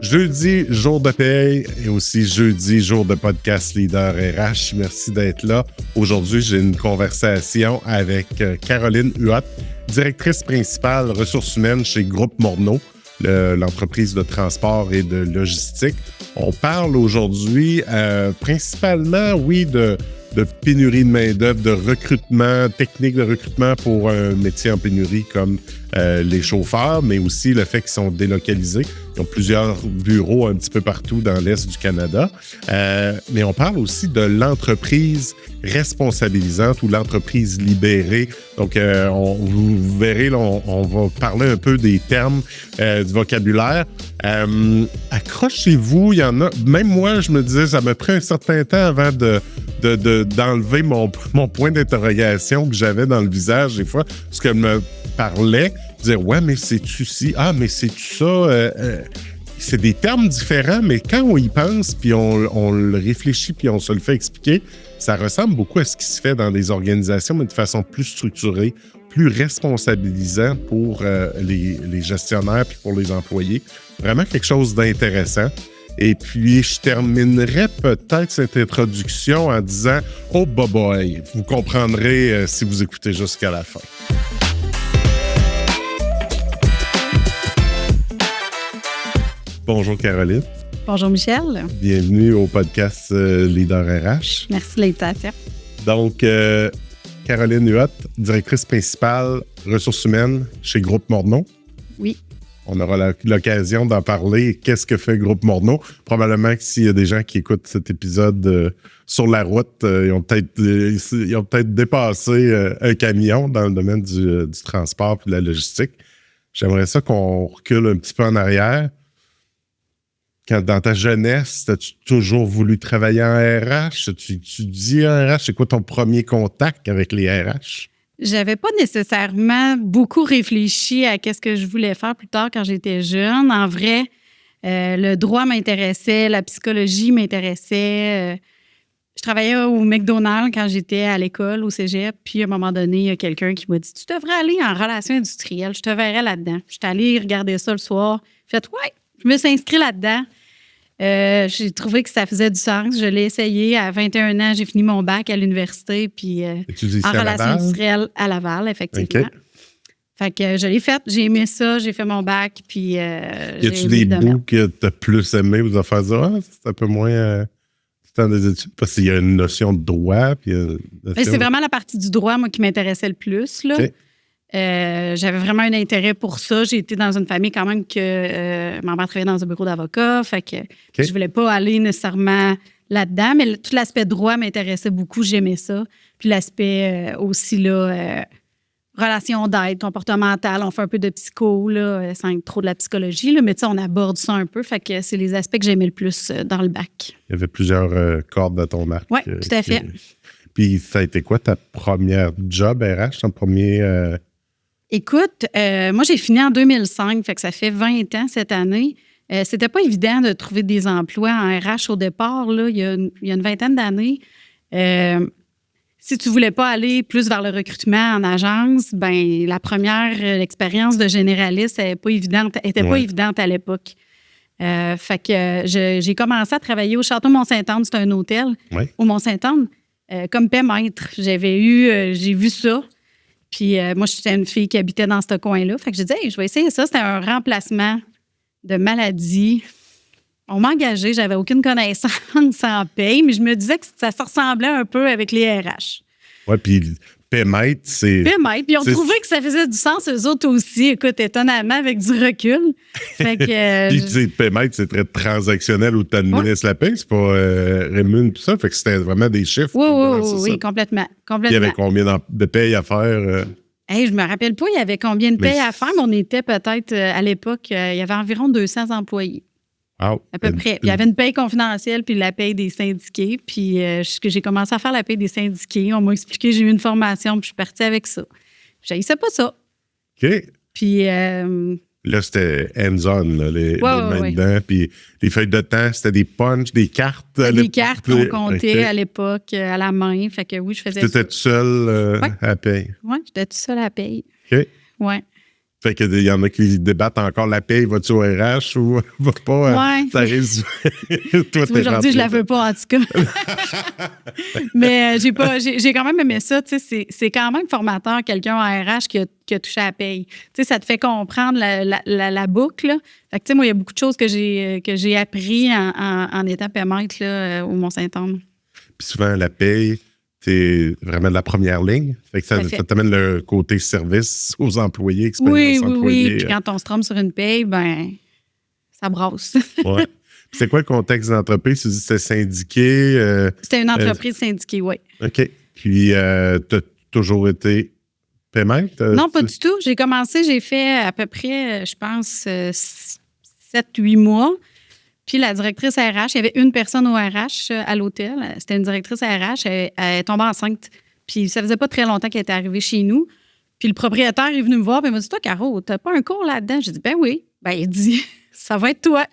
Jeudi, jour de paye et aussi jeudi, jour de podcast Leader RH. Merci d'être là. Aujourd'hui, j'ai une conversation avec Caroline Huot, directrice principale ressources humaines chez Groupe Morneau, l'entreprise de transport et de logistique. On parle aujourd'hui principalement, de pénurie de main-d'œuvre, de recrutement, technique de recrutement pour un métier en pénurie comme les chauffeurs, mais aussi le fait qu'ils sont délocalisés. Ils ont plusieurs bureaux un petit peu partout dans l'Est du Canada. Mais on parle aussi de l'entreprise responsabilisante ou l'entreprise libérée. Donc, vous verrez, là, on va parler un peu des termes, du vocabulaire. Accrochez-vous, il y en a. Même moi, je me disais, ça m'a pris un certain temps avant d'enlever mon point d'interrogation que j'avais dans le visage des fois, parce qu'elle me parlait, dire ouais, mais c'est-tu ci? Ah, mais c'est-tu ça? C'est des termes différents, mais quand on y pense, puis on le réfléchit, puis on se le fait expliquer, ça ressemble beaucoup à ce qui se fait dans des organisations, mais de façon plus structurée, plus responsabilisant pour les gestionnaires puis pour les employés. Vraiment quelque chose d'intéressant. Et puis, je terminerai peut-être cette introduction en disant « Oh, boy, vous comprendrez si vous écoutez jusqu'à la fin. » Bonjour Caroline. Bonjour Michel. Bienvenue au podcast Leader RH. Merci de l'invitation. Donc, Caroline Huot, directrice principale ressources humaines chez Groupe Morneau. Oui. On aura l'occasion d'en parler. Qu'est-ce que fait Groupe Morneau? Probablement que s'il y a des gens qui écoutent cet épisode sur la route, ils ont peut-être dépassé un camion dans le domaine du transport et de la logistique. J'aimerais ça qu'on recule un petit peu en arrière. Quand dans ta jeunesse, as-tu toujours voulu travailler en RH? As-tu étudié en RH? C'est quoi ton premier contact avec les RH? J'avais pas nécessairement beaucoup réfléchi à qu'est-ce que je voulais faire plus tard quand j'étais jeune. En vrai, le droit m'intéressait, la psychologie m'intéressait. Je travaillais au McDonald's quand j'étais à l'école, au cégep. Puis, à un moment donné, il y a quelqu'un qui m'a dit « Tu devrais aller en relations industrielles. Je te verrais là-dedans. » J'étais allée regarder ça le soir. J'ai fait « Ouais, je me suis inscrite là-dedans. » J'ai trouvé que ça faisait du sens. Je l'ai essayé. À 21 ans, j'ai fini mon bac à l'université, puis en relations industrielles à Laval, effectivement. Okay. Fait que je l'ai fait. J'ai aimé ça. J'ai fait mon bac, puis y a-tu des bouts que tu as plus aimé ou affaires dire c'est un peu moins temps des études? Parce qu'il y a une notion de droit. Puis c'est vraiment la partie du droit, moi, qui m'intéressait le plus, là. Okay. J'avais vraiment un intérêt pour ça. J'ai été dans une famille quand même que ma mère travaillait dans un bureau d'avocat, fait que je voulais pas aller nécessairement là-dedans, mais tout l'aspect droit m'intéressait beaucoup, j'aimais ça. Puis l'aspect aussi, là, relation d'aide, comportementale, on fait un peu de psycho, là, sans être trop de la psychologie, là, mais tu sais, on aborde ça un peu, fait que c'est les aspects que j'aimais le plus dans le bac. Il y avait plusieurs cordes à ton arc. Oui, tout à fait. Puis ça a été quoi ta première job RH, ton premier... Écoute, moi, j'ai fini en 2005, fait que ça fait 20 ans cette année. C'était pas évident de trouver des emplois en RH au départ, là, il y a une vingtaine d'années. Si tu voulais pas aller plus vers le recrutement en agence, ben la première expérience de généraliste était pas évidente à l'époque. Fait que j'ai commencé à travailler au Château Mont-Saint-Anne, c'est un hôtel au Mont-Saint-Anne, comme paie-maître. J'ai vu ça. Puis moi, j'étais une fille qui habitait dans ce coin-là. Fait que j'ai dit, hey, je vais essayer ça. C'était un remplacement de maladie. On m'a engagée, j'avais aucune connaissance en paye, mais je me disais que ça se ressemblait un peu avec les RH. Oui, puis paie-maître, c'est... Paie-maître. Puis ils ont trouvé que ça faisait du sens, eux autres aussi. Écoute, étonnamment, avec du recul. Fait que... Puis tu sais, paie-maître, c'est très transactionnel où tu administres la paie, c'est pas rémun, tout ça. Fait que c'était vraiment des chiffres. Oui, complètement. Il y avait combien de payes à faire? Hey, je me rappelle pas, il y avait combien de payes à faire, mais on était peut-être, à l'époque, il y avait environ 200 employés. Wow. À peu près. Puis il y avait une paye confidentielle puis la paye des syndiqués. Puis j'ai commencé à faire la paye des syndiqués. On m'a expliqué, j'ai eu une formation, puis je suis partie avec ça. J'haïssais pas ça. OK. Puis... là, c'était hands-on, là, les mains dedans. Puis les feuilles de temps, c'était des punchs, des cartes. Des cartes qu'on comptait à l'époque à la main. Fait que oui, je faisais ça. Tu étais toute seule à la paye? Oui, j'étais toute seule à la paye. OK. Oui. Fait qu'il y en a qui débattent encore la paye, vas-tu au RH ou va pas? Ouais. Ça risque. Toi, t'es Aujourd'hui, je la veux pas, en tout cas. Mais j'ai quand même aimé ça. C'est quand même formateur, quelqu'un en RH qui a touché à la paye. Ça te fait comprendre la boucle. Là. Fait que, moi, il y a beaucoup de choses que j'ai appris en étant pémètre là, au Mont-Saint-Anne. Puis souvent, la paye, c'est vraiment de la première ligne. Fait que ça t'amène le côté service aux employés, expérience employée. Oui. Puis quand on se trompe sur une paye, ben ça brasse. Ouais. C'est quoi le contexte d'entreprise? Tu dis que c'était syndiqué? C'était une entreprise syndiquée, oui. OK. Puis, tu as toujours été pémètre? Non, pas du tout. J'ai fait à peu près, je pense, 7-8 mois. Puis la directrice RH, il y avait une personne au RH à l'hôtel. C'était une directrice RH. Elle est tombée enceinte. Puis ça faisait pas très longtemps qu'elle était arrivée chez nous. Puis le propriétaire est venu me voir et il m'a dit « Toi, Caro, t'as pas un cours là-dedans? » J'ai dit « Ben oui. » Ben il dit « Ça va être toi. »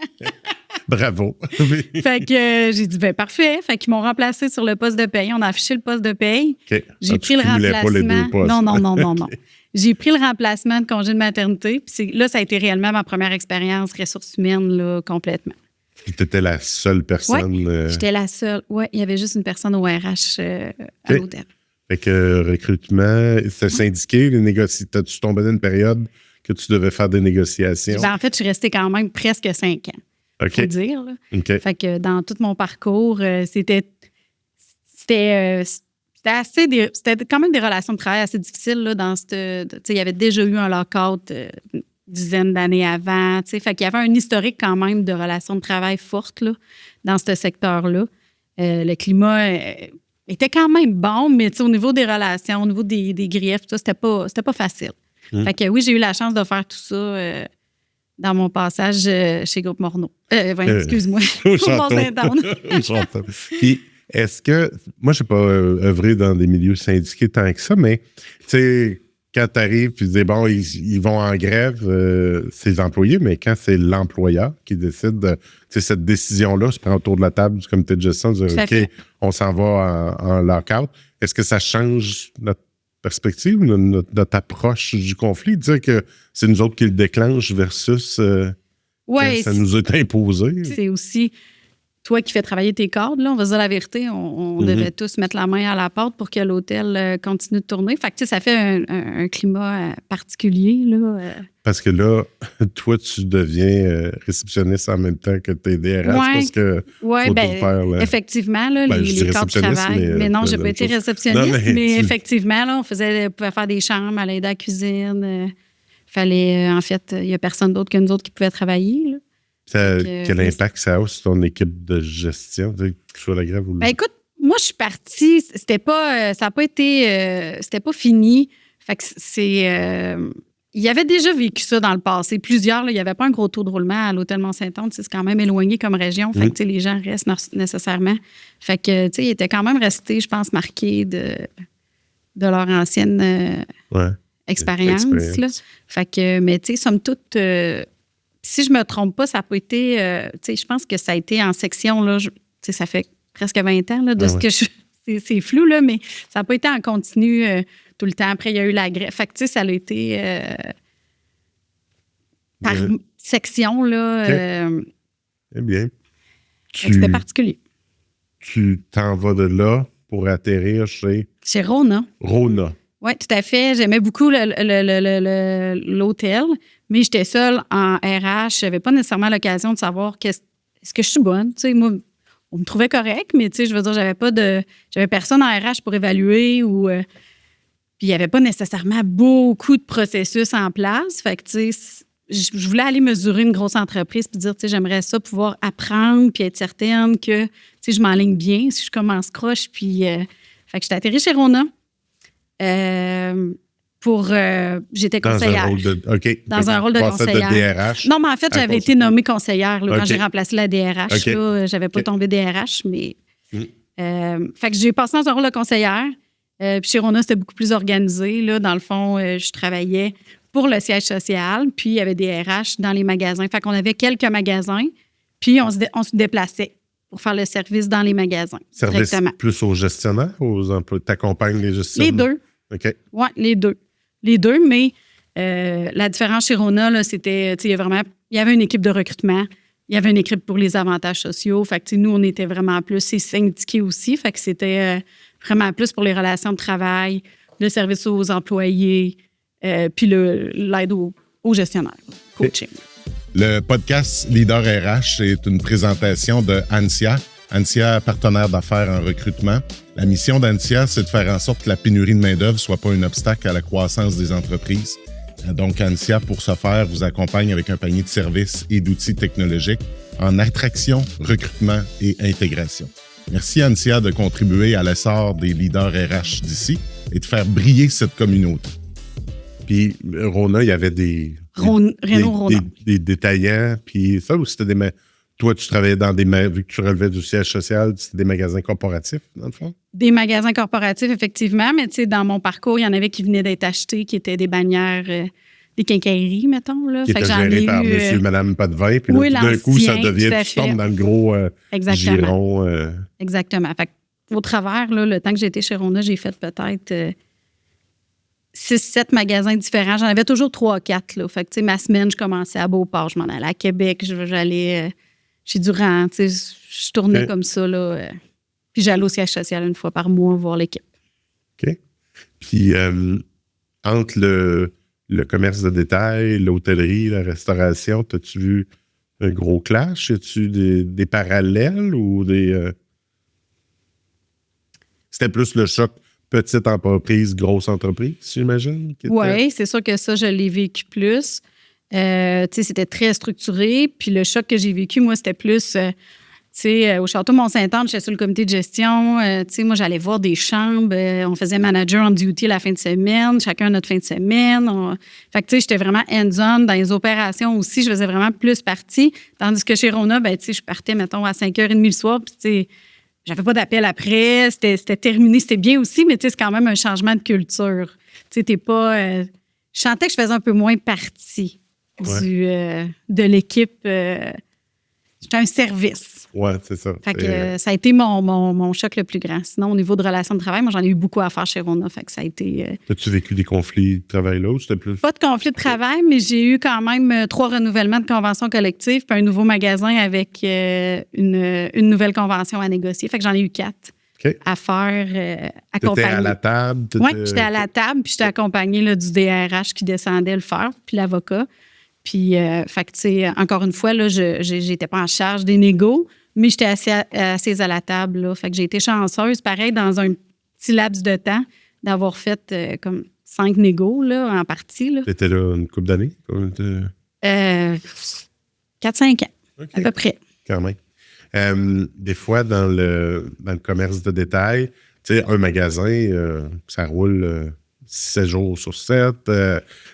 Bravo. Fait que j'ai dit « Ben parfait. » Fait qu'ils m'ont remplacé sur le poste de paye. On a affiché le poste de paye. Okay. J'ai pris le remplacement. Pas les deux postes. Non. J'ai pris le remplacement de congé de maternité. Puis là, ça a été réellement ma première expérience ressources humaines là, complètement. Tu étais la seule personne. Oui, j'étais la seule. Oui, il y avait juste une personne au RH à l'hôtel. Fait que recrutement, c'était syndiqué, les négociations. T'as-tu tombé dans une période que tu devais faire des négociations? Ben, en fait, je suis restée quand même presque 5 ans. Faut dire. Là. Okay. Fait que dans tout mon parcours, c'était quand même des relations de travail assez difficiles. Là, il y avait déjà eu un lockout dizaine d'années avant. Fait qu'il y avait un historique quand même de relations de travail fortes là, dans ce secteur-là. Le climat était quand même bon, mais au niveau des relations, au niveau des griefs, c'était pas facile. Fait que oui, j'ai eu la chance de faire tout ça dans mon passage chez Groupe Morneau. Excuse-moi, au Mont-Saint-Anne. Puis, est-ce que... Moi, je n'ai pas œuvré dans des milieux syndiqués tant que ça, mais tu sais... Quand tu arrives, tu dis, bon, ils vont en grève, ces employés, mais quand c'est l'employeur qui décide de, cette décision-là, se prend autour de la table du comité de gestion, de dire, OK, on s'en va en lockout. Est-ce que ça change notre perspective, notre approche du conflit, de dire que c'est nous autres qui le déclenchent versus ça nous est imposé? C'est aussi... Toi qui fais travailler tes cadres, là, on va se dire la vérité, on devait tous mettre la main à la porte pour que l'hôtel continue de tourner. Fait que ça fait un climat particulier. Là. Parce que là, toi, tu deviens réceptionniste en même temps que tes DRH parce que effectivement, là, les cadres travaillent. Mais non, j'ai pas été réceptionniste, mais effectivement, là, on pouvait faire des chambres, aller dans la cuisine. Fallait, en fait, il n'y a personne d'autre que nous autres qui pouvait travailler, là. Quel impact ça a sur ton équipe de gestion, que ce soit la grève ou Ben écoute, moi, je suis partie, c'était pas, ça n'a pas été, c'était pas fini. Fait que il y avait déjà vécu ça dans le passé. Plusieurs, là, il n'y avait pas un gros taux de roulement à l'hôtel Mont-Saint-Anne. C'est quand même éloigné comme région. Fait que les gens restent nécessairement. Fait que, ils étaient quand même restés, je pense, marqués de leur ancienne expérience. Là. Fait que, mais tu sais, somme toute... si je me trompe pas, ça n'a pas été... je pense que ça a été en section, là, ça fait presque 20 ans là, de ce que c'est flou, là, mais ça n'a pas été en continu tout le temps. Après, il y a eu la grève. Fait que, ça a été par section, là. Eh bien. C'était particulier. Tu t'en vas de là pour atterrir chez Rona. Rona. Oui, tout à fait. J'aimais beaucoup l'hôtel, mais j'étais seule en RH. Je n'avais pas nécessairement l'occasion de savoir est-ce que je suis bonne. Tu sais, moi, on me trouvait correct, mais tu sais, je veux dire, j'avais personne en RH pour évaluer ou... puis il n'y avait pas nécessairement beaucoup de processus en place. Fait que, tu sais, je voulais aller mesurer une grosse entreprise puis dire, tu sais, j'aimerais ça pouvoir apprendre puis être certaine que, tu sais, je m'enligne bien si je commence croche. Puis, fait que j'étais atterrie chez Rona. J'étais conseillère. Dans un rôle de conseillère. De DRH, non, mais en fait, j'avais été nommée conseillère là, quand j'ai remplacé la DRH. Là, j'avais pas tombé DRH, mais... fait que j'ai passé dans un rôle de conseillère. Puis chez Rona, c'était beaucoup plus organisé. Là. Dans le fond, je travaillais pour le siège social, puis il y avait des RH dans les magasins. Fait qu'on avait quelques magasins, puis on se déplaçait pour faire le service dans les magasins. Service plus aux gestionnaires ou aux employés? T'accompagnes les gestionnaires? Les deux. OK. Oui, les deux. Les deux, mais La différence chez Rona, là, c'était, il y avait une équipe de recrutement, il y avait une équipe pour les avantages sociaux. Fait que, nous, on était vraiment plus syndiqués aussi. Fait que c'était vraiment plus pour les relations de travail, le service aux employés, puis l'aide aux gestionnaires, coaching. Le podcast Leader RH est une présentation de Ansia. Ansia, partenaire d'affaires en recrutement. La mission d'Ansia, c'est de faire en sorte que la pénurie de main-d'œuvre ne soit pas un obstacle à la croissance des entreprises. Donc, Ansia, pour ce faire, vous accompagne avec un panier de services et d'outils technologiques en attraction, recrutement et intégration. Merci, Ansia, de contribuer à l'essor des leaders RH d'ici et de faire briller cette communauté. Puis, Rona, il y avait des détaillants, puis ça, ou c'était des... Toi, tu travaillais dans vu que tu relevais du siège social, c'était des magasins corporatifs, dans le fond? Des magasins corporatifs, effectivement, mais tu sais, dans mon parcours, il y en avait qui venaient d'être achetés, qui étaient des bannières, des quincailleries, mettons. Là. Qui étaient gérés par monsieur et madame Pas-de-Vin, puis là, tout d'un coup, ça devient, tu tombes dans le gros giron. Exactement. Fait qu'au travers, là, le temps que j'étais chez Rona, j'ai fait peut-être 6-7 magasins différents. J'en avais toujours 3-4. Là. Fait que, tu sais, ma semaine, je commençais à Beauport, je m'en allais à Québec, j'allais chez Durand, tu sais, je tournais comme ça, là. Puis j'allais au siège social une fois par mois voir l'équipe. OK. Puis entre le commerce de détail, l'hôtellerie, la restauration, as-tu vu un gros clash? As-tu des parallèles ou des... C'était plus le choc petite entreprise, grosse entreprise, j'imagine? Oui, c'est sûr que ça, je l'ai vécu plus. C'était très structuré. Puis le choc que j'ai vécu, moi, c'était plus... au Château Mont-Saint-Anne, j'étais sur le comité de gestion. Moi, j'allais voir des chambres. On faisait manager on duty la fin de semaine, chacun notre fin de semaine. Fait que, j'étais vraiment hands-on dans les opérations aussi. Je faisais vraiment plus partie. Tandis que chez Rona, je partais, mettons, à 5h30 le soir. Puis, j'avais pas d'appel après. C'était terminé. C'était bien aussi, mais c'est quand même un changement de culture. T'es pas... je sentais que je faisais un peu moins partie de l'équipe. J'étais un service. Oui, c'est ça. Fait que ça a été mon choc le plus grand. Sinon, au niveau de relations de travail, moi, j'en ai eu beaucoup à faire chez Rona. Fait que ça a été... As-tu vécu des conflits de travail là ou c'était plus... Pas de conflits de travail, mais j'ai eu quand même 3 renouvellements de conventions collectives puis un nouveau magasin avec une nouvelle convention à négocier. Fait que j'en ai eu 4 à faire, accompagner. T'étais à la table? Oui, j'étais à la table puis j'étais accompagnée là, du DRH qui descendait le faire puis l'avocat. Puis, fait que, tu sais, encore une fois, là, j'étais pas en charge des négos, mais j'étais assise à la table, là. Fait que j'ai été chanceuse, pareil, dans un petit laps de temps, d'avoir fait comme 5 négos, là, en partie, là. T'étais là une couple d'années? 4-5 ans, à peu près. Quand même. Des fois, dans le commerce de détail, tu sais, un magasin, ça roule... 7 jours sur 7.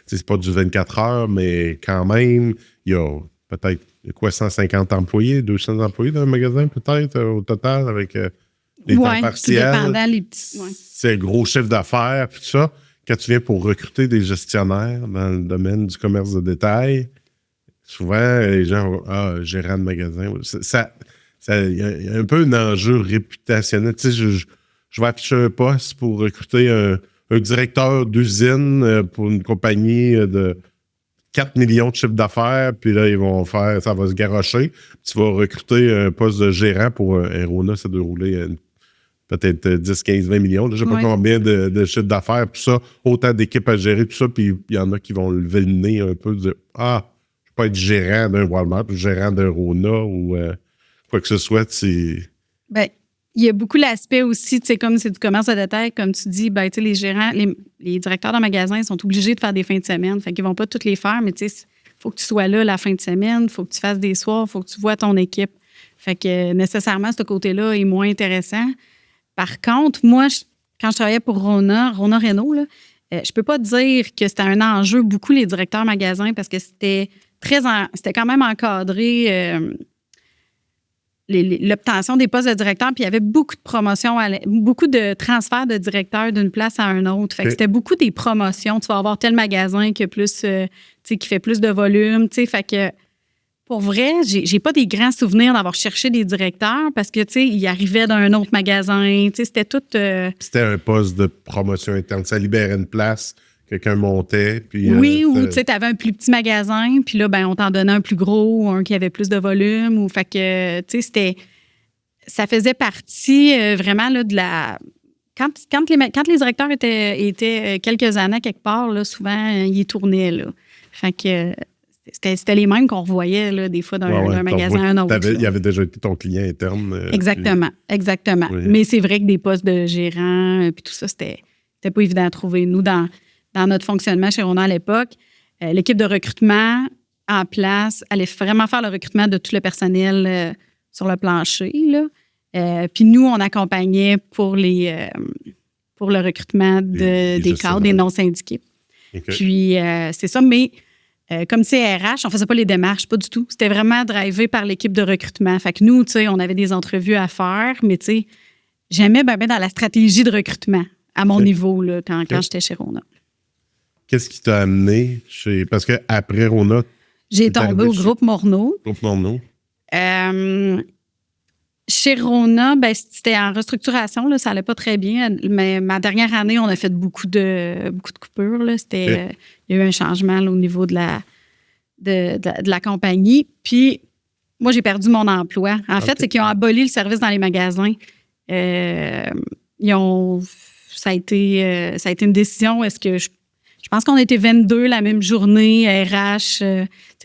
C'est pas du 24 heures, mais quand même, il y a peut-être 150 employés, 200 employés dans le magasin, peut-être, au total, avec les temps partiels. Dépendant, les petits. Ouais. C'est un gros chiffre d'affaires, puis tout ça. Quand tu viens pour recruter des gestionnaires dans le domaine du commerce de détail, souvent, les gens vont gérant de magasin. Il y a un peu un enjeu réputationnel. Tu sais, je vais afficher un poste pour recruter un directeur d'usine pour une compagnie de 4 millions de chiffres d'affaires, puis là, ça va se garrocher. Tu vas recruter un poste de gérant pour un Rona, ça doit rouler peut-être 10, 15, 20 millions. Je ne sais pas combien de chiffres d'affaires, tout ça, autant d'équipes à gérer, tout ça, puis il y en a qui vont lever le nez un peu, dire « Ah, je ne peux pas être gérant d'un Walmart, ou gérant d'un Rona, ou quoi que ce soit. » Il y a beaucoup l'aspect aussi, tu sais, comme c'est du commerce de détail, comme tu dis, tu sais, les gérants, les directeurs de magasins sont obligés de faire des fins de semaine. Fait qu'ils vont pas toutes les faire, mais tu sais, il faut que tu sois là la fin de semaine, il faut que tu fasses des soirs, il faut que tu vois ton équipe. Fait que nécessairement, ce côté-là est moins intéressant. Par contre, moi, quand je travaillais pour Rona Renault, là, je peux pas dire que c'était un enjeu beaucoup les directeurs magasins parce que c'était quand même encadré. L'obtention des postes de directeur, puis il y avait beaucoup de promotions, beaucoup de transferts de directeurs d'une place à une autre. Fait que c'était beaucoup des promotions. Tu vas avoir tel magasin qui fait plus de volume. Fait que pour vrai, j'ai pas des grands souvenirs d'avoir cherché des directeurs parce que ils arrivaient d'un autre magasin. C'était tout. C'était un poste de promotion interne. Ça libérait une place quelqu'un montait. Puis, oui, ou tu avais un plus petit magasin, puis là, ben, on t'en donnait un plus gros ou un qui avait plus de volume. Ou, fait que, tu sais, ça faisait partie vraiment là, de la... Quand les directeurs étaient quelques années quelque part, là, souvent, ils tournaient. Là. Fait que c'était les mêmes qu'on revoyait là, des fois d'un magasin à un autre. Il avait déjà été ton client interne. Exactement. Oui. Mais c'est vrai que des postes de gérant, puis tout ça, c'était pas évident à trouver. Nous, dans notre fonctionnement chez Rona à l'époque, l'équipe de recrutement en place allait vraiment faire le recrutement de tout le personnel sur le plancher, là. Puis nous, on accompagnait pour le recrutement des cadres, des non-syndiqués. Okay. Puis c'est ça, mais comme c'est RH, on faisait pas les démarches, pas du tout. C'était vraiment drivé par l'équipe de recrutement. Fait que nous, tu sais, on avait des entrevues à faire, mais tu sais, j'aimais bien dans la stratégie de recrutement à mon niveau là, quand j'étais chez Rona. Qu'est-ce qui t'a amené parce qu'après Rona, j'ai tombé au groupe Morneau. Groupe Morneau. Chez Rona, ben, c'était en restructuration, là, ça allait pas très bien. Mais ma dernière année, on a fait beaucoup de coupures. Là. Il y a eu un changement là, au niveau de la compagnie. Puis, moi, j'ai perdu mon emploi. En fait, c'est qu'ils ont aboli le service dans les magasins. Ça a été une décision. Est-ce que je pense qu'on était 22 la même journée, RH.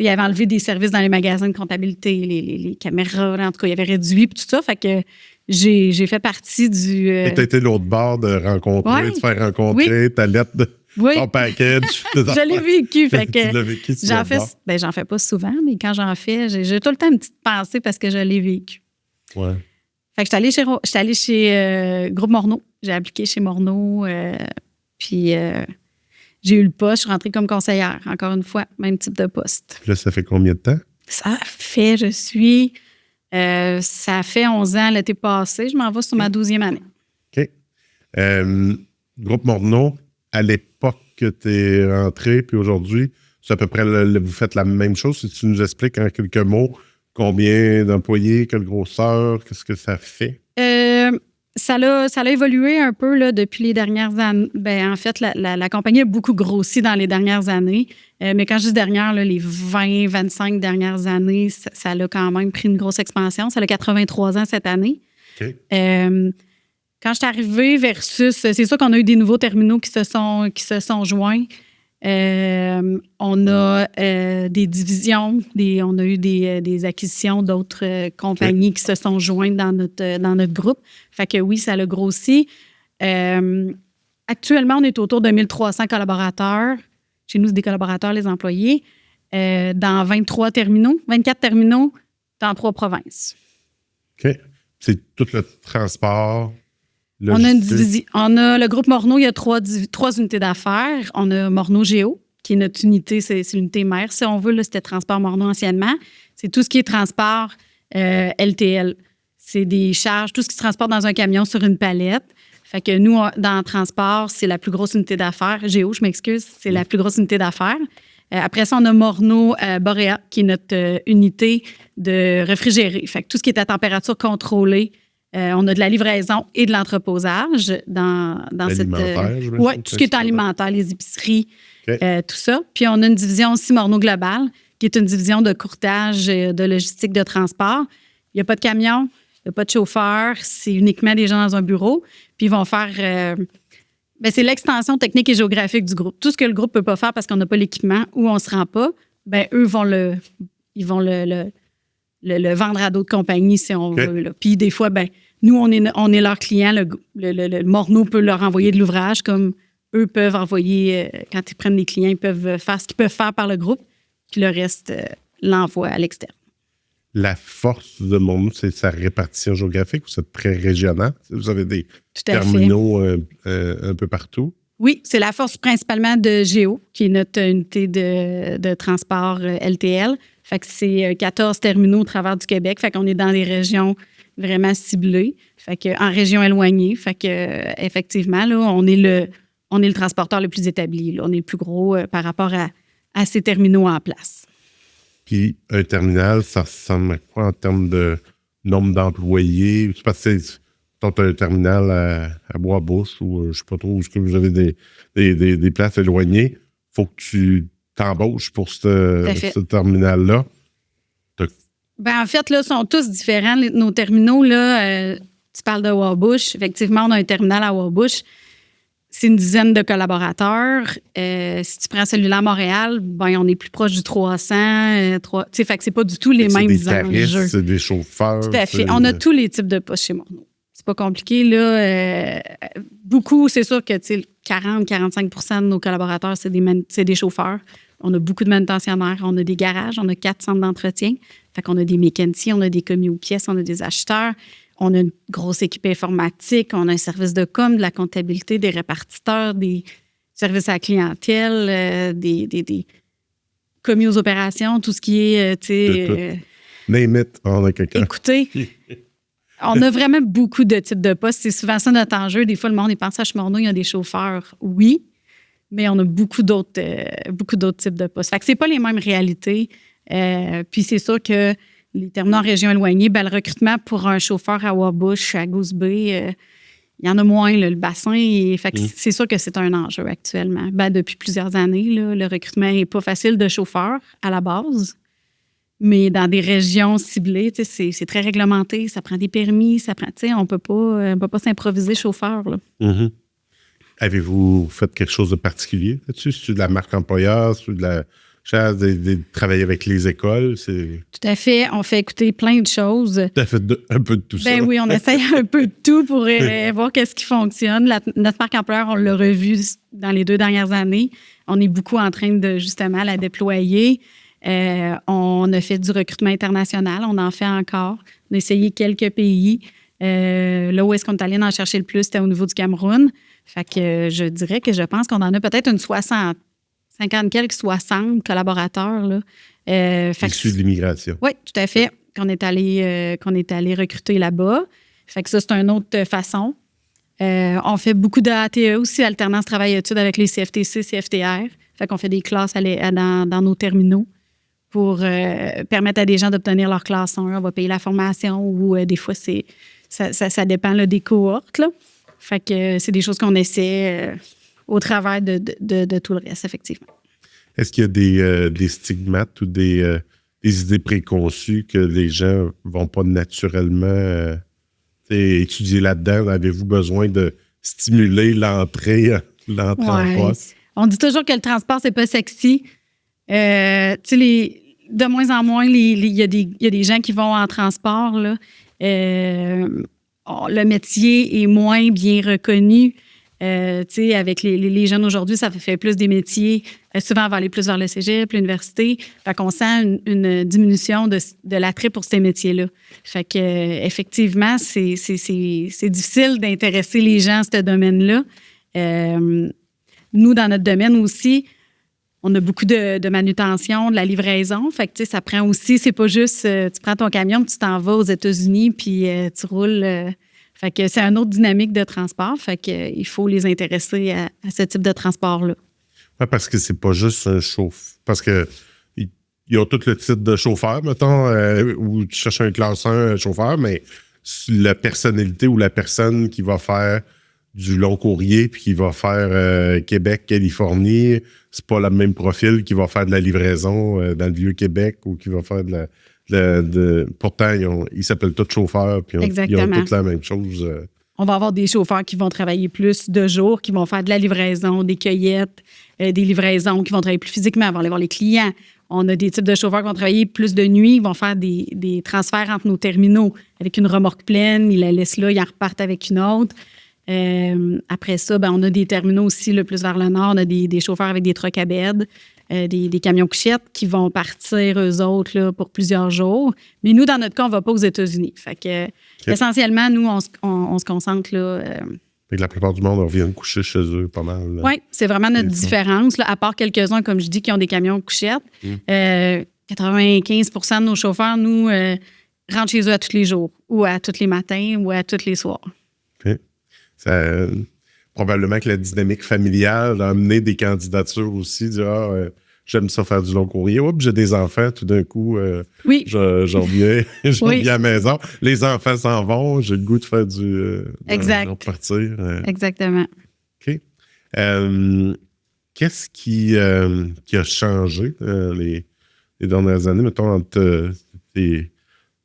Ils avaient enlevé des services dans les magasins de comptabilité, les caméras, en tout cas, ils avaient réduit, puis tout ça. Fait que j'ai fait partie du... Et tu as été l'autre bord de rencontrer, de faire rencontrer ta lettre, ton package. Je l'ai vécu. Fait que tu l'as vécu, j'en fais pas souvent, mais quand j'en fais, j'ai tout le temps une petite pensée parce que je l'ai vécu. Ouais. Fait que j'étais allée chez Groupe Morneau. J'ai appliqué chez Morneau, puis... j'ai eu le poste, je suis rentrée comme conseillère, encore une fois, même type de poste. Là, ça fait combien de temps? Ça fait 11 ans l'été passé. Je m'en vais sur ma 12e année. OK. Groupe Morneau, à l'époque que tu es rentré, puis aujourd'hui, c'est à peu près, vous faites la même chose. Si tu nous expliques en quelques mots combien d'employés, quelle grosseur, qu'est-ce que ça fait? Ça a évolué un peu là, depuis les dernières années. Ben, en fait, la compagnie a beaucoup grossi dans les dernières années. Mais quand je dis dernière, là, les 20-25 dernières années, ça a quand même pris une grosse expansion. Ça a 83 ans cette année. Okay. Quand je suis arrivée versus... C'est sûr qu'on a eu des nouveaux terminaux qui se sont joints. On a des divisions, on a eu des acquisitions d'autres compagnies qui se sont jointes dans notre groupe. Fait que oui, ça a grossi. Actuellement, on est autour de 1300 collaborateurs. Chez nous, c'est des collaborateurs, les employés. Dans 24 terminaux dans 3 provinces. OK. C'est tout le transport. On a une division. On a le groupe Morneau, il y a 3 unités d'affaires. On a Morneau Géo, qui est notre unité, c'est l'unité mère, si on veut. Là, c'était Transport Morneau anciennement. C'est tout ce qui est transport LTL. C'est des charges, tout ce qui se transporte dans un camion sur une palette. Fait que nous, dans le transport, c'est la plus grosse unité d'affaires. Géo, je m'excuse, c'est la plus grosse unité d'affaires. Après ça, on a Morneau Boréa, qui est notre unité de réfrigéré. Fait que tout ce qui est à température contrôlée, on a de la livraison et de l'entreposage dans cette... Oui, tout ce qui est alimentaire, les épiceries, tout ça. Puis on a une division aussi Morneau Global, qui est une division de courtage de logistique de transport. Il n'y a pas de camion, il n'y a pas de chauffeur, c'est uniquement des gens dans un bureau. Puis ils vont faire... c'est l'extension technique et géographique du groupe. Tout ce que le groupe ne peut pas faire parce qu'on n'a pas l'équipement ou on ne se rend pas, eux vont le vendre à d'autres compagnies si on veut. Là. Puis des fois, nous, on est leur client. Le Morneau peut leur envoyer de l'ouvrage comme eux peuvent envoyer, quand ils prennent des clients, ils peuvent faire ce qu'ils peuvent faire par le groupe, puis le reste l'envoie à l'externe. La force de Morneau, c'est sa répartition géographique ou c'est très régional? Vous avez des terminaux un peu partout? Oui, c'est la force principalement de Géo, qui est notre unité de transport LTL. Fait que c'est 14 terminaux au travers du Québec. Fait qu'on est dans des régions vraiment ciblées. Fait que en région éloignée. Fait que effectivement, là, on est le transporteur le plus établi. Là. On est le plus gros par rapport à ces terminaux en place. Puis un terminal, ça ressemble à quoi en termes de nombre d'employés? Parce que tu as un terminal à Bois-Bouche ou je sais pas trop où est-ce que vous avez des places éloignées, il faut que tu t'embauches pour ce terminal-là. En fait, là, sont tous différents. Nos terminaux, là, tu parles de Wabush. Effectivement, on a un terminal à Wabush. C'est une dizaine de collaborateurs. Si tu prends celui-là à Montréal, on est plus proche du 300. Fait que c'est pas du tout les mêmes enjeux. C'est des chauffeurs. Tout à fait. On a tous les types de postes chez Morneau. C'est pas compliqué, là. Beaucoup, c'est sûr que 40-45% de nos collaborateurs, c'est des chauffeurs. On a beaucoup de manutentionnaires. On a des garages. On a 4 centres d'entretien. Fait qu'on a des mécaniciens, on a des commis aux pièces, on a des acheteurs. On a une grosse équipe informatique, on a un service de com, de la comptabilité, des répartiteurs, des services à la clientèle, des commis aux opérations, tout ce qui est... Name it, on a quelqu'un. Écoutez, on a vraiment beaucoup de types de postes. C'est souvent ça notre enjeu. Des fois, le monde, il pense à Morneau, il y a des chauffeurs. Oui, mais on a beaucoup d'autres types de postes. Fait que c'est pas les mêmes réalités. Puis c'est sûr que les terminaux en région éloignée, le recrutement pour un chauffeur à Wabush, à Goose Bay, il y en a moins, là, le bassin. Fait que c'est sûr que c'est un enjeu actuellement. Depuis plusieurs années, là, le recrutement n'est pas facile de chauffeurs à la base. Mais dans des régions ciblées, c'est très réglementé. Ça prend des permis. On ne peut pas s'improviser chauffeur. Là. Mm-hmm. Avez-vous fait quelque chose de particulier là-dessus? C'est de la marque employeur? C'est de la chasse, de travailler avec les écoles? Tout à fait. On fait écouter plein de choses. Tu as fait un peu de tout ça? Oui, on essaye un peu de tout pour voir qu'est-ce qui fonctionne. Notre marque employeur, on l'a revu dans les 2 dernières années. On est beaucoup en train de, justement, la déployer. On a fait du recrutement international. On en fait encore. On a essayé quelques pays. Là où est-ce qu'on est allé en chercher le plus, c'était au niveau du Cameroun. Fait que je dirais que je pense qu'on en a peut-être une 50 quelques 60 collaborateurs. Là. Issus de l'immigration. Oui, tout à fait. Qu'on est allé recruter là-bas. Fait que ça, c'est une autre façon. On fait beaucoup d'ATE aussi, alternance travail-études avec les CFTC, CFTR. Fait qu'on fait des classes dans nos terminaux pour permettre à des gens d'obtenir leur classe 1. On va payer la formation ou des fois, ça dépend là, des cohortes. Là. Fait que c'est des choses qu'on essaie au travers de tout le reste, effectivement. Est-ce qu'il y a des stigmates ou des idées préconçues que les gens ne vont pas naturellement étudier là-dedans? Avez-vous besoin de stimuler l'entrée en poste? On dit toujours que le transport, c'est pas sexy. De moins en moins, il y a des gens qui vont en transport. Là. Le métier est moins bien reconnu. Avec les jeunes aujourd'hui, ça fait plus des métiers. Souvent, on va aller plus vers le cégep, l'université. Fait qu'on sent une diminution de l'attrait pour ces métiers-là. Fait que, effectivement, c'est difficile d'intéresser les gens à ce domaine-là. Nous, dans notre domaine aussi, on a beaucoup de manutention, de la livraison. Fait que, ça prend aussi, c'est pas juste, tu prends ton camion, tu t'en vas aux États-Unis, puis tu roules. Fait que c'est une autre dynamique de transport. Fait que il faut les intéresser à ce type de transport-là. Oui, parce que c'est pas juste un chauffeur. Parce que ils ont tout le titre de chauffeur, mettons, ou tu cherches un classe 1 chauffeur, mais la personnalité ou la personne qui va faire du long courrier puis qui va faire Québec, Californie, c'est pas le même profil qui va faire de la livraison dans le Vieux-Québec ou qui va faire pourtant, ils s'appellent tous chauffeurs puis ils ont toutes la même chose. On va avoir des chauffeurs qui vont travailler plus de jours, qui vont faire de la livraison, des cueillettes, des livraisons, qui vont travailler plus physiquement, vont aller voir les clients. On a des types de chauffeurs qui vont travailler plus de nuit, ils vont faire des transferts entre nos terminaux avec une remorque pleine, ils la laissent là, ils en repartent avec une autre. Après ça, on a des terminaux aussi le plus vers le nord. On a des chauffeurs avec des trucks à bed, des camions couchettes qui vont partir, eux autres, là, pour plusieurs jours. Mais nous, dans notre cas, on ne va pas aux États-Unis. Fait que, essentiellement, nous, on se concentre là. Fait que la plupart du monde revient coucher chez eux pas mal. Oui, c'est vraiment notre différence. Là, à part quelques-uns, comme je dis, qui ont des camions couchettes. 95 % de nos chauffeurs, nous, rentrent chez eux à tous les jours, ou à tous les matins, ou à tous les soirs. Okay. Probablement que la dynamique familiale a amené des candidatures aussi. j'aime ça faire du long courrier. Oups, j'ai des enfants, tout d'un coup, Oui. je reviens, Oui. reviens à la maison. Les enfants s'en vont, j'ai le goût de faire Exact. de repartir. Exactement. OK. Qu'est-ce qui a changé les dernières années, mettons,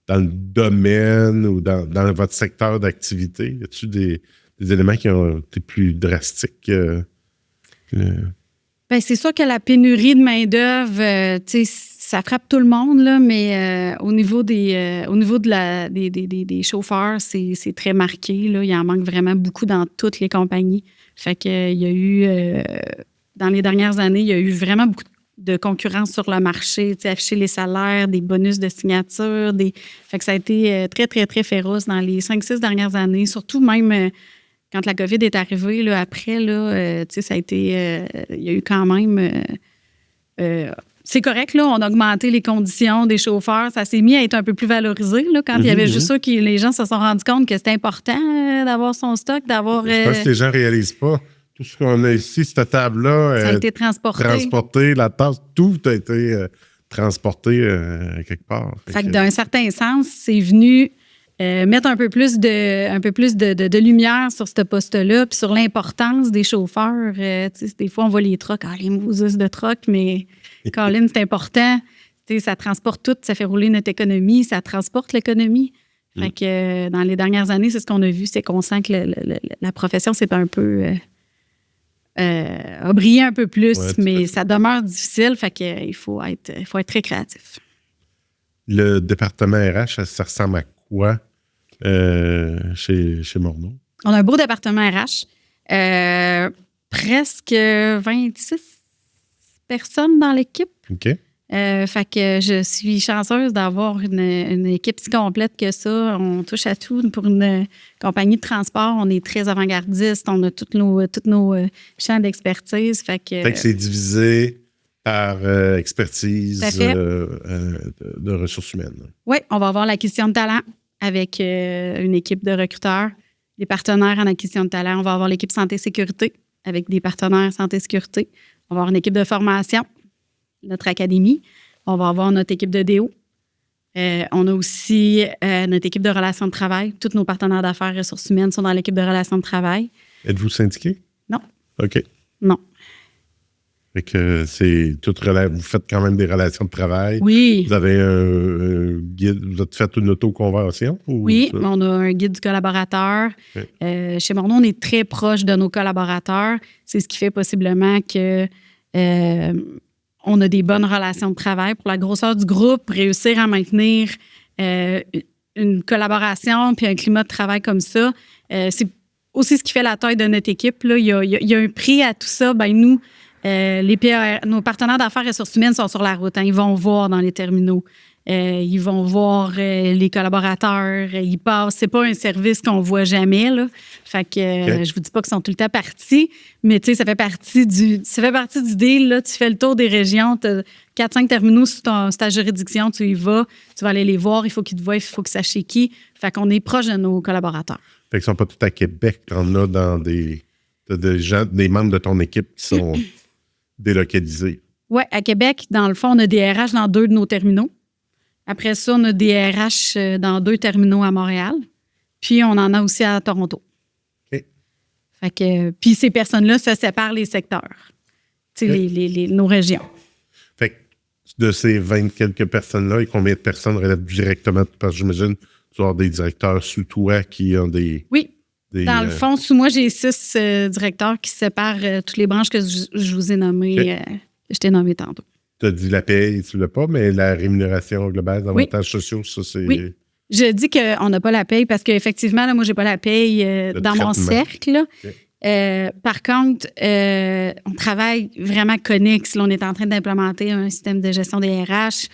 dans le domaine ou dans votre secteur d'activité? Y a-t-il des éléments qui ont été plus drastiques? Bien, c'est sûr que la pénurie de main-d'œuvre, ça frappe tout le monde, là, mais au niveau des chauffeurs, c'est très marqué. Là. Il en manque vraiment beaucoup dans toutes les compagnies. Fait que il y a eu, dans les dernières années, il y a eu vraiment beaucoup de concurrence sur le marché, afficher les salaires, des bonus de signature. Fait que ça a été très, très, très féroce dans les 5-6 dernières années, surtout même quand la COVID est arrivée, là, après, là, ça a été... il y a eu quand même... c'est correct, là, on a augmenté les conditions des chauffeurs. Ça s'est mis à être un peu plus valorisé, là, quand il y avait juste ça, les gens se sont rendus compte que c'était important d'avoir son stock, d'avoir... Je pense que les gens ne réalisent pas. Tout ce qu'on a ici, cette table-là... ça a été transporté. La tasse, tout a été transporté quelque part. Fait que d'un certain sens, c'est venu... mettre un peu plus de lumière sur ce poste-là, puis sur l'importance des chauffeurs. Des fois, on voit les trucks, les Moses de trucks, mais Colin, c'est important. Ça transporte tout, ça fait rouler notre économie, ça transporte l'économie. Fait que dans les dernières années, c'est ce qu'on a vu, c'est qu'on sent que la profession, c'est un peu... a brillé un peu plus, mais ça demeure difficile, fait qu'il faut être très créatif. Le département RH, ça ressemble à quoi? Chez Morneau? On a un beau département RH. Presque 26 personnes dans l'équipe. OK. Fait que je suis chanceuse d'avoir une équipe si complète que ça. On touche à tout. Pour une compagnie de transport, on est très avant-gardiste. On a tous nos champs d'expertise. Fait que c'est divisé par expertise de ressources humaines. Oui, on va avoir l'acquisition de talent avec une équipe de recruteurs, des partenaires en acquisition de talent. On va avoir l'équipe santé-sécurité avec des partenaires santé-sécurité. On va avoir une équipe de formation, notre académie. On va avoir notre équipe de DO. On a aussi notre équipe de relations de travail. Tous nos partenaires d'affaires et ressources humaines sont dans l'équipe de relations de travail. Êtes-vous syndiqué? Non. OK. Non. Fait que c'est tout vous faites quand même des relations de travail. Oui. Vous avez un guide, vous avez fait une autoconvention? Oui, on a un guide du collaborateur. Okay. Chez Morneau, on est très proche de nos collaborateurs. C'est ce qui fait possiblement que on a des bonnes relations de travail. Pour la grosseur du groupe, réussir à maintenir une collaboration puis un climat de travail comme ça, c'est aussi ce qui fait la taille de notre équipe. Là. Il y a un prix à tout ça. Ben nous, les PAR, nos partenaires d'affaires et ressources humaines sont sur la route. Ils vont voir dans les terminaux. Ils vont voir les collaborateurs. Ils passent. C'est pas un service qu'on voit jamais, là. Fait que je vous dis pas qu'ils sont tout le temps partis, mais tu sais, ça fait partie du deal, là. Tu fais le tour des régions, tu as 4-5 terminaux sur ta juridiction, tu y vas, tu vas aller les voir, il faut qu'ils te voient, il faut qu'ils sachent qui. Fait qu'on est proche de nos collaborateurs. Fait qu'ils sont pas tous à Québec. T'en as dans des gens, des membres de ton équipe qui sont délocalisés. Oui, à Québec, dans le fond, on a des RH dans 2 de nos terminaux. Après ça, on a des RH dans 2 terminaux à Montréal. Puis, on en a aussi à Toronto. OK. Fait que, puis, ces personnes-là se séparent les secteurs, nos régions. Fait que de ces 20 quelques personnes-là, et combien de personnes relèvent directement? Parce que j'imagine que tu vas avoir des directeurs sous toi qui ont des... Oui. Dans le fond, sous moi, j'ai 6 directeurs qui séparent toutes les branches que je vous ai nommées. Okay. Je t'ai nommé tantôt. Tu as dit la paie, tu ne l'as pas, mais la rémunération globale, les avantages sociaux, ça, c'est... Oui. Je dis qu'on n'a pas la paie parce qu'effectivement, là, moi, je n'ai pas la paie dans mon cercle. Là. Okay. Par contre, on travaille vraiment connexe. Là, on est en train d'implémenter un système de gestion des RH.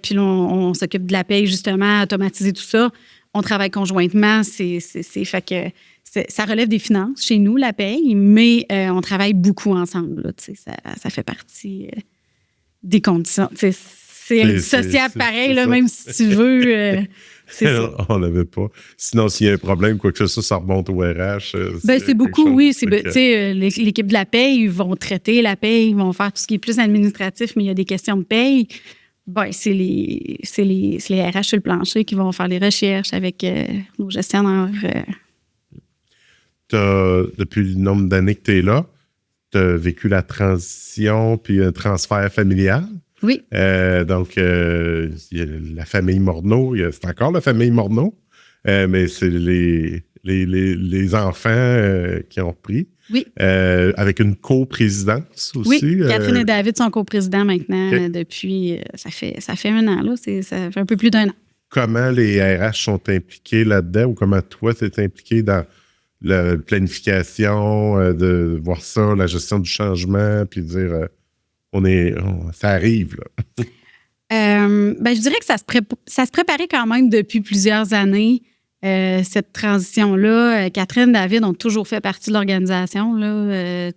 Puis là, on s'occupe de la paie, justement, automatiser tout ça. On travaille conjointement. Fait que ça relève des finances chez nous, la paie, mais on travaille beaucoup ensemble. Là, ça fait partie... des conditions. c'est indissociable pareil, là, même si tu veux. C'est ça. On n'avait pas. Sinon, s'il y a un problème, quoi que ce soit, ça remonte au RH. C'est beaucoup, oui. L'équipe de la paye, ils vont traiter la paye, ils vont faire tout ce qui est plus administratif, mais il y a des questions de paye. C'est les RH sur le plancher qui vont faire les recherches avec nos gestionnaires. Depuis le nombre d'années que tu es là, tu as vécu la transition puis un transfert familial. Oui. Donc, il y a la famille Morneau. C'est encore la famille Morneau, mais c'est les enfants qui ont repris. Oui. Avec une coprésidence aussi. Oui, Catherine et David sont coprésidents maintenant depuis... Ça fait un an, là. Ça fait un peu plus d'un an. Comment les RH sont impliqués là-dedans ou comment toi, tu es impliqué dans la planification, de voir ça, la gestion du changement, puis dire... ça arrive, là. Je dirais que ça se préparait quand même depuis plusieurs années, cette transition-là. Catherine et David ont toujours fait partie de l'organisation. Là.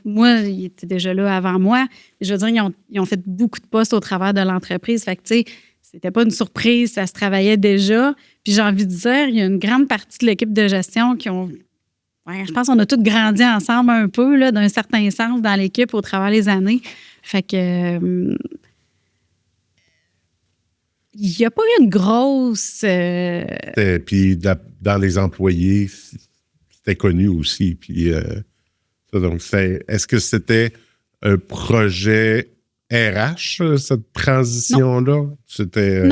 Moi, ils étaient déjà là avant moi. Je veux dire, ils ont fait beaucoup de postes au travers de l'entreprise. Fait que, tu sais, c'était pas une surprise, ça se travaillait déjà. Puis j'ai envie de dire, il y a une grande partie de l'équipe de gestion qui ont... je pense qu'on a tous grandi ensemble un peu, là, d'un certain sens, dans l'équipe au travers des années. Fait que il n'y a pas eu une grosse... Puis dans les employés, c'était connu aussi. Puis donc, est-ce que c'était un projet RH, cette transition-là? Non. C'était...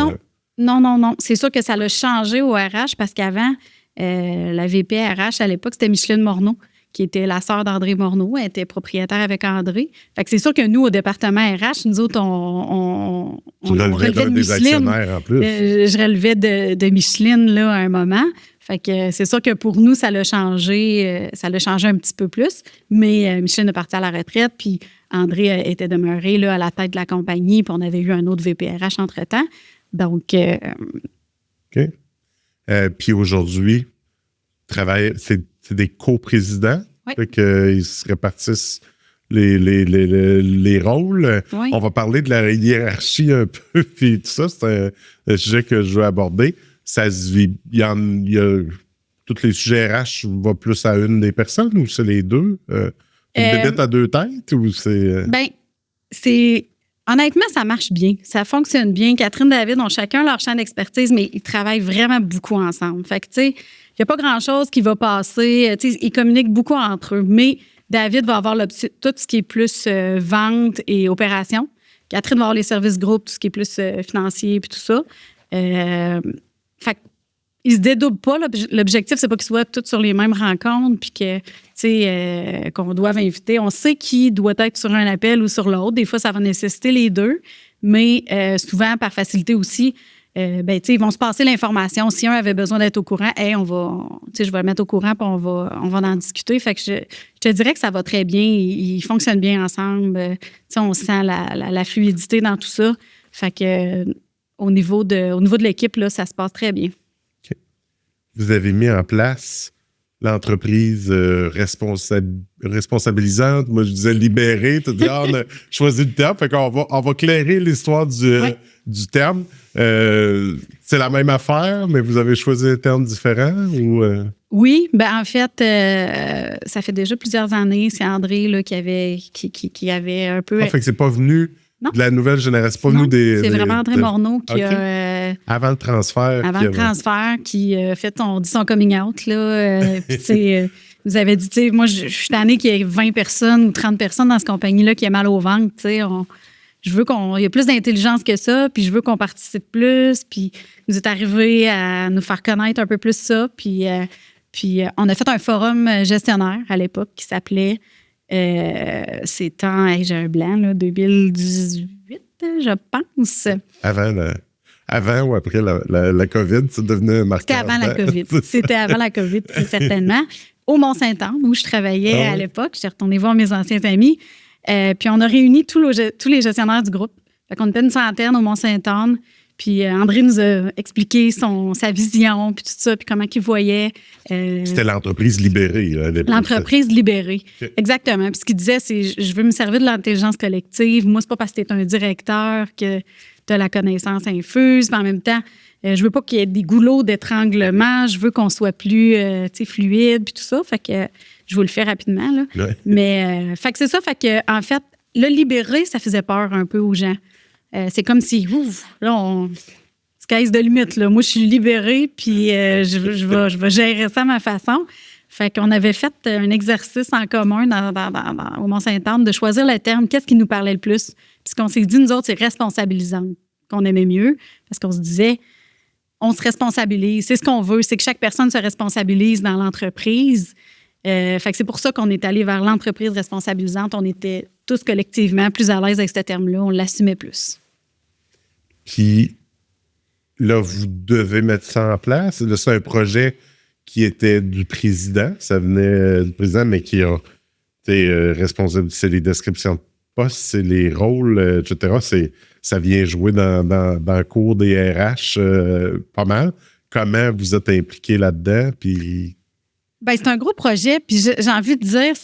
Non. C'est sûr que ça l'a changé au RH parce qu'avant, la VP RH à l'époque, c'était Micheline Morneau, qui était la sœur d'André Morneau. Elle était propriétaire avec André. Fait que c'est sûr que nous, au département RH, nous autres, on relevait de Micheline. En plus. Je relevais de Micheline là, à un moment. Fait que c'est sûr que pour nous, ça l'a changé un petit peu plus. Mais Micheline est partie à la retraite, puis André était demeuré là, à la tête de la compagnie, puis on avait eu un autre VPRH entre-temps. Donc... OK. Puis aujourd'hui, c'est des coprésidents. Oui. Fait qu'ils se répartissent les rôles. Oui. On va parler de la hiérarchie un peu, puis tout ça, c'est un sujet que je veux aborder. Ça se vit. Il y a tous les sujets RH vont plus à une des personnes ou c'est les deux? Une bébête à deux têtes ou c'est... Honnêtement, ça marche bien. Ça fonctionne bien. Catherine et David ont chacun leur champ d'expertise, mais ils travaillent vraiment beaucoup ensemble. Fait que, tu sais, il n'y a pas grand-chose qui va passer. Tu sais, ils communiquent beaucoup entre eux. Mais David va avoir tout ce qui est plus vente et opération. Catherine va avoir les services groupes, tout ce qui est plus financier puis tout ça. Fait ils se dédoublent pas. L'objectif, c'est pas qu'ils soient tous sur les mêmes rencontres puis que, tu sais, qu'on doive inviter. On sait qui doit être sur un appel ou sur l'autre. Des fois, ça va nécessiter les deux, mais souvent, par facilité aussi, tu sais, ils vont se passer l'information. Si un avait besoin d'être au courant, je vais le mettre au courant puis on va en discuter. Fait que je te dirais que ça va très bien. Ils fonctionnent bien ensemble. Tu sais, on sent la fluidité dans tout ça. Fait que au niveau de l'équipe, là, ça se passe très bien. Vous avez mis en place l'entreprise responsabilisante. Moi, je disais libérée. Tu dis, on a choisi le terme. Fait qu'on va clairer l'histoire du terme. C'est la même affaire, mais vous avez choisi un terme différent? Ou Oui, en fait, ça fait déjà plusieurs années. C'est André là, qui avait un peu... fait que c'est pas venu... Non. De la nouvelle génération, c'est pas nous des... C'est vraiment André Morneau qui a... Avant le transfert. Qui a fait son coming out, là. Puis, vous avez dit, tu sais, moi, je suis tannée qu'il y ait 20 personnes ou 30 personnes dans cette compagnie-là qui a mal au ventre, tu sais. Je veux il y a plus d'intelligence que ça, puis je veux qu'on participe plus, puis vous êtes arrivé à nous faire connaître un peu plus ça, puis on a fait un forum gestionnaire à l'époque qui s'appelait... c'est j'ai un blanc, là, 2018, je pense. Avant ou après la COVID, c'est devenu un marqueur. C'était avant la COVID, certainement. Au Mont-Saint-Anne, où je travaillais à l'époque. J'étais retournée voir mes anciens amis. Puis on a réuni tous les gestionnaires du groupe. Fait qu'on était une centaine au Mont-Saint-Anne. Puis André nous a expliqué sa vision, puis tout ça, puis comment il voyait. C'était l'entreprise libérée. Là, l'entreprise libérée, okay. Exactement. Puis ce qu'il disait, c'est je veux me servir de l'intelligence collective. Moi, c'est pas parce que tu es un directeur que tu as la connaissance infuse, mais en même temps, je veux pas qu'il y ait des goulots d'étranglement. Je veux qu'on soit plus fluide puis tout ça. Fait que je vous le fais rapidement. Là. Ouais. Mais fait que c'est ça. Fait que en fait, le libérer, ça faisait peur un peu aux gens. C'est comme si, ouf, là, on... Sky's the limit, là. Moi, je suis libérée, puis je vais gérer ça à ma façon. Fait qu'on avait fait un exercice en commun au Mont-Sainte-Anne de choisir le terme, qu'est-ce qui nous parlait le plus. Puis ce qu'on s'est dit, nous autres, c'est responsabilisant, qu'on aimait mieux, parce qu'on se disait, on se responsabilise. C'est ce qu'on veut, c'est que chaque personne se responsabilise dans l'entreprise. Fait que c'est pour ça qu'on est allé vers l'entreprise responsabilisante. On était tous collectivement plus à l'aise avec ce terme-là. On l'assumait plus. Puis là, vous devez mettre ça en place. Là, c'est un projet qui était du président. Ça venait du président, mais qui a été responsable. C'est les descriptions de poste, c'est les rôles, etc. Ça vient jouer dans le cours des RH pas mal. Comment vous êtes impliqué là-dedans? Puis... Bien, c'est un gros projet. Puis j'ai envie de dire,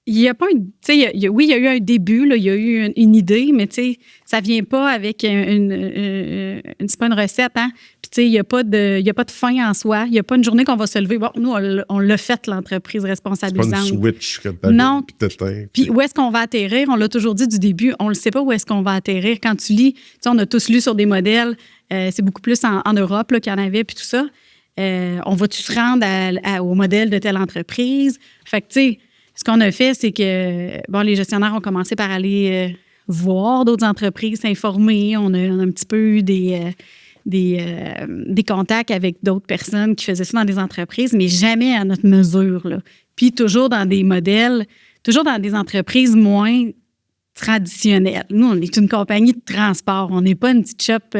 il n'y a pas une. Tu sais, oui, il y a eu un début, là, il y a eu une idée, mais tu sais, ça ne vient pas avec c'est pas une recette, hein. Puis tu sais, il n'y a pas de fin en soi. Il n'y a pas une journée qu'on va se lever. Bon, nous, on l'a fait, l'entreprise responsabilisante. C'est pas une switch que tu non. Puis où est-ce qu'on va atterrir? On l'a toujours dit du début. On ne le sait pas où est-ce qu'on va atterrir. Quand tu lis, tu sais, on a tous lu sur des modèles. C'est beaucoup plus en Europe là, qu'il y en avait, puis tout ça. On va-tu se rendre au modèle de telle entreprise? Fait que, tu sais, ce qu'on a fait, c'est que, bon, les gestionnaires ont commencé par aller voir d'autres entreprises, s'informer. On a un petit peu eu des contacts avec d'autres personnes qui faisaient ça dans des entreprises, mais jamais à notre mesure, là. Puis toujours dans des modèles, toujours dans des entreprises moins traditionnelles. Nous, on est une compagnie de transport. On n'est pas une petite shop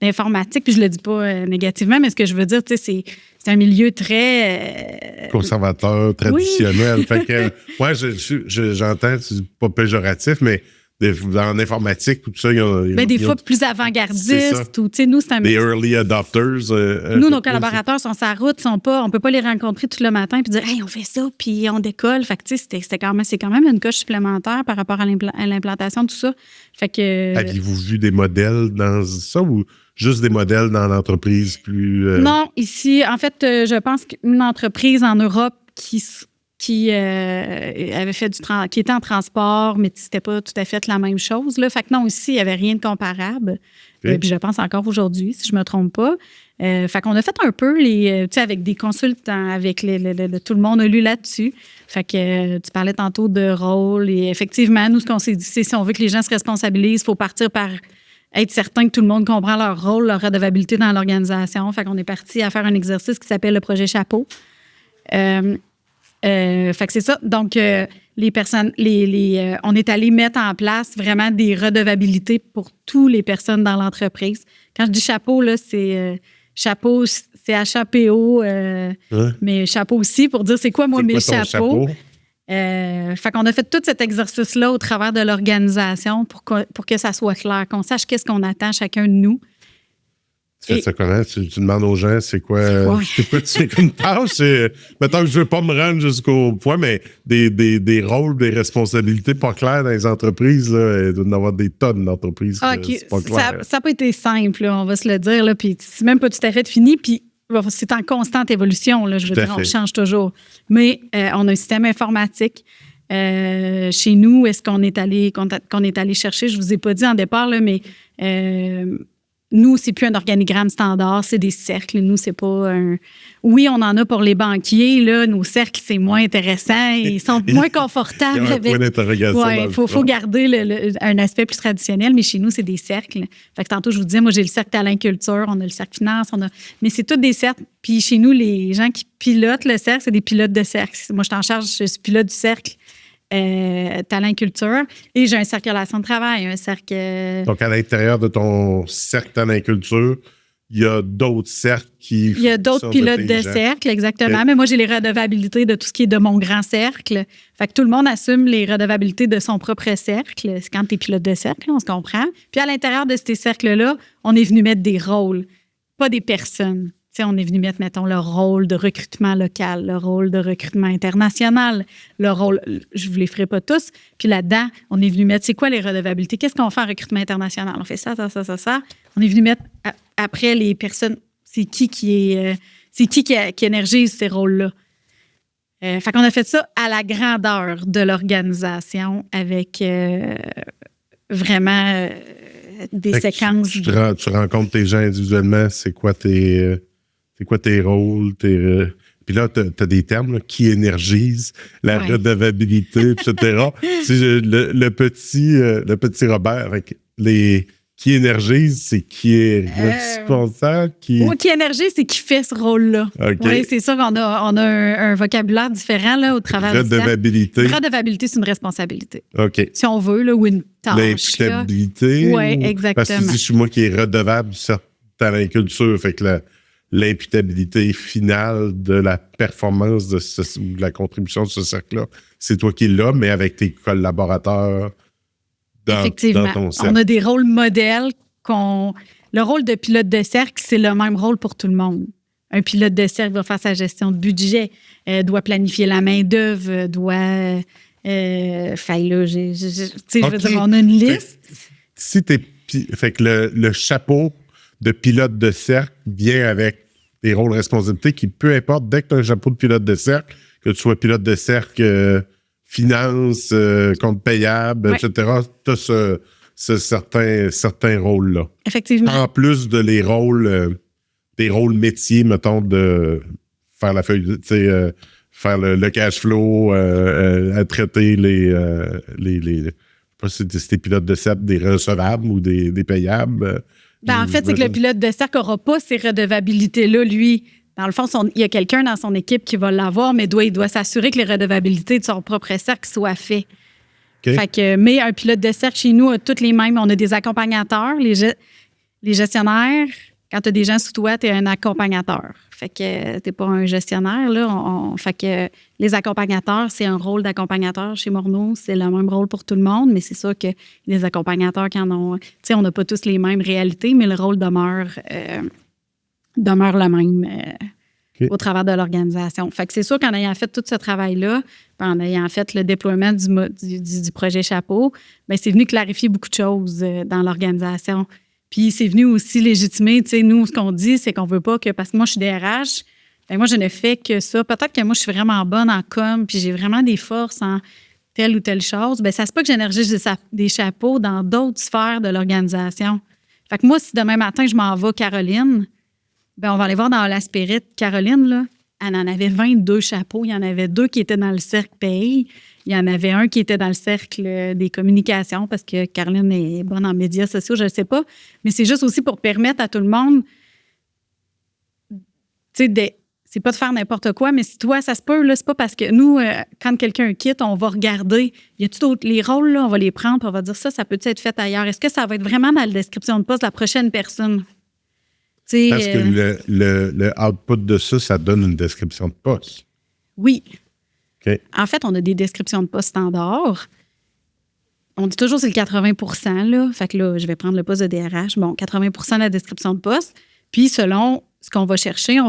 d'informatique. Puis je le dis pas négativement, mais ce que je veux dire, tu sais, c'est un milieu très... conservateur, traditionnel. Oui. Fait que, moi, j'entends, c'est pas péjoratif, mais en informatique, tout ça, des fois plus avant-gardistes. Ou, nous, c'est un... Des early adopters. Nous, nos collaborateurs sont sur la route, on peut pas les rencontrer tout le matin puis dire « Hey, on fait ça, puis on décolle. » Fait que, tu sais, c'est quand même une coche supplémentaire par rapport à l'implantation, tout ça. Fait que... Aviez-vous vu des modèles dans ça ou juste des modèles dans l'entreprise plus... Non, ici, en fait, je pense qu'une entreprise en Europe qui avait fait qui était en transport, mais c'était pas tout à fait la même chose. Là. Fait que non, ici, il n'y avait rien de comparable. Okay. Puis je pense encore aujourd'hui, si je me trompe pas. Fait qu'on a fait un peu avec des consultants, avec tout le monde a lu là-dessus. Fait que tu parlais tantôt de rôle. Et effectivement, nous, ce qu'on s'est dit, c'est si on veut que les gens se responsabilisent, il faut partir par être certain que tout le monde comprend leur rôle, leur redevabilité dans l'organisation. Fait qu'on est parti à faire un exercice qui s'appelle le projet Chapeau. Fait que c'est ça. Donc, les personnes, on est allé mettre en place vraiment des redevabilités pour toutes les personnes dans l'entreprise. Quand je dis chapeau, là, c'est chapeau, c'est H-A-P-O, mais chapeau aussi pour dire c'est quoi, moi, mes chapeaux. Fait qu'on a fait tout cet exercice-là au travers de l'organisation pour que ça soit clair, qu'on sache qu'est-ce qu'on attend chacun de nous. Tu fais ça comment? Tu demandes aux gens c'est quoi tu fais une tâche? Mettons que je ne veux pas me rendre jusqu'au point, mais des rôles, des responsabilités pas claires dans les entreprises, là, il doit y en avoir des tonnes d'entreprises. Okay. C'est pas clair. Ça n'a pas été simple, là, on va se le dire. Là, puis c'est même pas tout à fait fini. Puis c'est en constante évolution. Là, je veux dire, on change toujours. Mais on a un système informatique. Chez nous, est-ce qu'on est allé chercher? Je ne vous ai pas dit en départ, là, mais... nous, c'est plus un organigramme standard, c'est des cercles. Nous, c'est pas un... Oui, on en a pour les banquiers, là. Nos cercles, c'est moins intéressant. Ils sont moins confortables. Il y a un point d'interrogation. Oui, il faut garder un aspect plus traditionnel, mais chez nous, c'est des cercles. Fait que tantôt, je vous disais, moi, j'ai le cercle talent culture, on a le cercle finance, mais c'est tous des cercles. Puis chez nous, les gens qui pilotent le cercle, c'est des pilotes de cercle. Moi, je suis en charge, je suis pilote du cercle. Talent culture et j'ai un cercle relation de travail, un cercle... Donc, à l'intérieur de ton cercle talent culture, il y a d'autres cercles qui... Il y a d'autres pilotes de cercle, exactement. Okay. Mais moi, j'ai les redevabilités de tout ce qui est de mon grand cercle. Fait que tout le monde assume les redevabilités de son propre cercle. C'est quand tu es pilote de cercle, on se comprend. Puis à l'intérieur de ces cercles-là, on est venu mettre des rôles, pas des personnes. on est venu mettre, mettons, le rôle de recrutement local, le rôle de recrutement international, le rôle, je vous les ferai pas tous. Puis là-dedans, on est venu mettre, c'est quoi les redevabilités? Qu'est-ce qu'on fait en recrutement international? On fait ça. On est venu mettre, après, les personnes, c'est qui énergise ces rôles-là? Fait qu'on a fait ça à la grandeur de l'organisation avec vraiment des séquences. Tu rencontres tes gens individuellement, c'est quoi tes rôles, puis là, tu as des termes là, qui énergisent, la redevabilité, etc. C'est le petit Robert avec les qui énergise, c'est qui est responsable. Qui énergise, c'est qui fait ce rôle-là. Okay. Oui, c'est sûr qu'on a un vocabulaire différent là, au travers du temps. Redevabilité. Redevabilité, c'est une responsabilité. OK. Si on veut, là, ou une tâche. L'imputabilité. Oui, exactement. Parce que tu dis, je suis moi qui est redevable de certaines cultures. Fait que l'imputabilité finale de la performance ou de la contribution de ce cercle-là, c'est toi qui l'as, mais avec tes collaborateurs. Effectivement. Dans ton cercle. On a des rôles modèles. Le rôle de pilote de cercle, c'est le même rôle pour tout le monde. Un pilote de cercle va faire sa gestion de budget, doit planifier la main-d'œuvre, doit. Je veux dire, on a une liste. Fait que le chapeau de pilote de cercle vient avec des rôles de responsabilité qui, peu importe, dès que tu as un chapeau de pilote de cercle, que tu sois pilote de cercle. Finance, compte payable, etc. Tu as ce certain rôle-là. Effectivement. En plus de des rôles métiers, mettons, de faire la feuille, faire le cash flow, à traiter je sais pas si c'est des pilotes de cercle, des recevables ou des payables. En fait, c'est que le pilote de cercle n'aura pas ces redevabilités-là, lui. Dans le fond, il y a quelqu'un dans son équipe qui va l'avoir, mais il doit s'assurer que les redevabilités de son propre cercle soient faites. Okay. Fait que, mais un pilote de cercle chez nous a toutes les mêmes. On a des accompagnateurs. Les gestionnaires, quand tu as des gens sous toi, tu es un accompagnateur. Fait que tu n'es pas un gestionnaire. Là. Fait que les accompagnateurs, c'est un rôle d'accompagnateur chez Morneau. C'est le même rôle pour tout le monde, mais c'est sûr que les accompagnateurs qui en ont... Tu sais, on n'a pas tous les mêmes réalités, mais le rôle demeure le même au travers de l'organisation. Fait que c'est sûr qu'en ayant fait tout ce travail-là, en ayant fait le déploiement du projet Chapeau, bien, c'est venu clarifier beaucoup de choses dans l'organisation. Puis c'est venu aussi légitimer, tu sais, nous, ce qu'on dit, c'est qu'on veut pas que, parce que moi, je suis DRH, bien, moi, je ne fais que ça. Peut-être que moi, je suis vraiment bonne en com, puis j'ai vraiment des forces en telle ou telle chose. Bien, ça se peut que j'énergise des chapeaux dans d'autres sphères de l'organisation. Fait que moi, si demain matin, je m'en vais, Caroline, bien, on va aller voir dans l'Aspérite. Caroline, là, elle en avait 22 chapeaux. Il y en avait 2 qui étaient dans le cercle paye. Il y en avait un qui était dans le cercle des communications parce que Caroline est bonne en médias sociaux, je ne sais pas. Mais c'est juste aussi pour permettre à tout le monde, tu sais, c'est pas de faire n'importe quoi, mais si toi, ça se peut, là, c'est pas parce que nous, quand quelqu'un quitte, on va regarder, y a-tu d'autres, les rôles, là, on va les prendre, puis on va dire ça peut être fait ailleurs. Est-ce que ça va être vraiment dans la description de poste de la prochaine personne? Parce que le output de ça donne une description de poste. Oui. Okay. En fait, on a des descriptions de poste standards. On dit toujours que c'est le 80 %, là. Fait que là, je vais prendre le poste de DRH. Bon, 80 % de la description de poste. Puis, selon ce qu'on va chercher,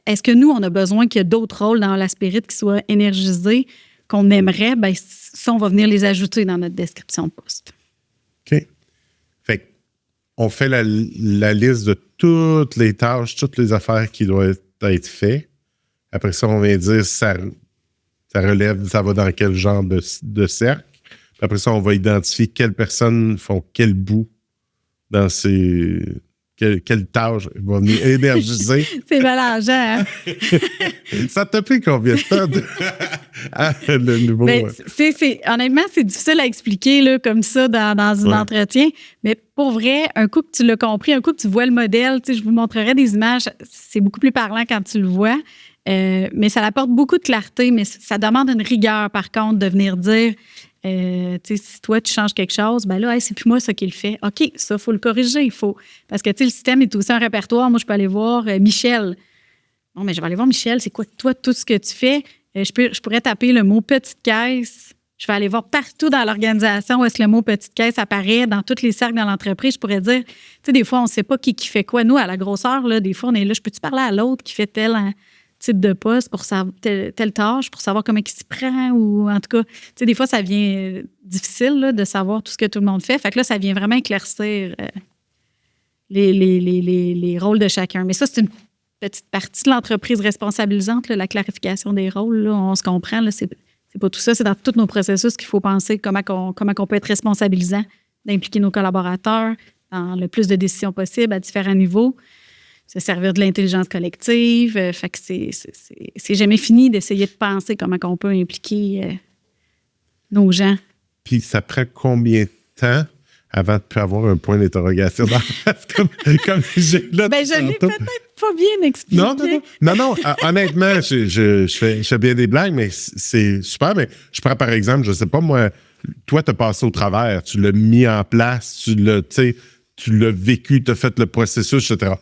est-ce que nous, on a besoin qu'il y ait d'autres rôles dans l'Aspérite qui soient énergisés, qu'on aimerait? Bien, ça, on va venir les ajouter dans notre description de poste. OK. Fait on fait la liste de toutes les tâches, toutes les affaires qui doivent être faites. Après ça, on vient dire ça relève, ça va dans quel genre de cercle. Puis après ça, on va identifier quelles personnes font quel bout dans ces... Quelle tâche va venir énergiser. C'est mélangeant, hein? Ça t'a pris combien de temps le nouveau... Ben, honnêtement, c'est difficile à expliquer là, comme ça dans un entretien. Mais pour vrai, un coup que tu l'as compris, un coup que tu vois le modèle, je vous montrerai des images, c'est beaucoup plus parlant quand tu le vois. Mais ça apporte beaucoup de clarté, mais ça demande une rigueur, par contre, de venir dire... si toi, tu changes quelque chose, ben là, hey, c'est plus moi ça qui le fait. OK, ça, il faut le corriger. Parce que le système est aussi un répertoire. Moi, je peux aller voir Michel. Bon, mais je vais aller voir Michel. C'est quoi, toi, tout ce que tu fais? Je pourrais taper le mot petite caisse Je vais aller voir partout dans l'organisation où est-ce que le mot petite caisse apparaît, dans tous les cercles dans l'entreprise. Je pourrais dire, tu sais, des fois, on ne sait pas qui fait quoi. Nous, à la grosseur, là, des fois, on est là, je peux-tu parler à l'autre qui fait tel type de poste pour savoir telle tâche, pour savoir comment il s'y prend, ou en tout cas, tu sais, des fois, ça devient difficile là, de savoir tout ce que tout le monde fait. Fait que là, ça vient vraiment éclaircir les rôles de chacun. Mais ça, c'est une petite partie de l'entreprise responsabilisante, là, la clarification des rôles. Là, on se comprend, là, c'est pas tout ça, c'est dans tous nos processus qu'il faut penser comment on peut être responsabilisant, d'impliquer nos collaborateurs dans le plus de décisions possibles à différents niveaux, se servir de l'intelligence collective. Fait que c'est jamais fini d'essayer de penser comment on peut impliquer nos gens. Puis ça prend combien de temps avant de avoir un point d'interrogation dans la face comme j'ai là? Ben, je l'ai peut-être pas bien expliqué. Non. Honnêtement, je fais bien des blagues, mais c'est super. Mais je prends par exemple, je sais pas moi, toi, tu as passé au travers, tu l'as mis en place, tu l'as vécu, tu as fait le processus, etc.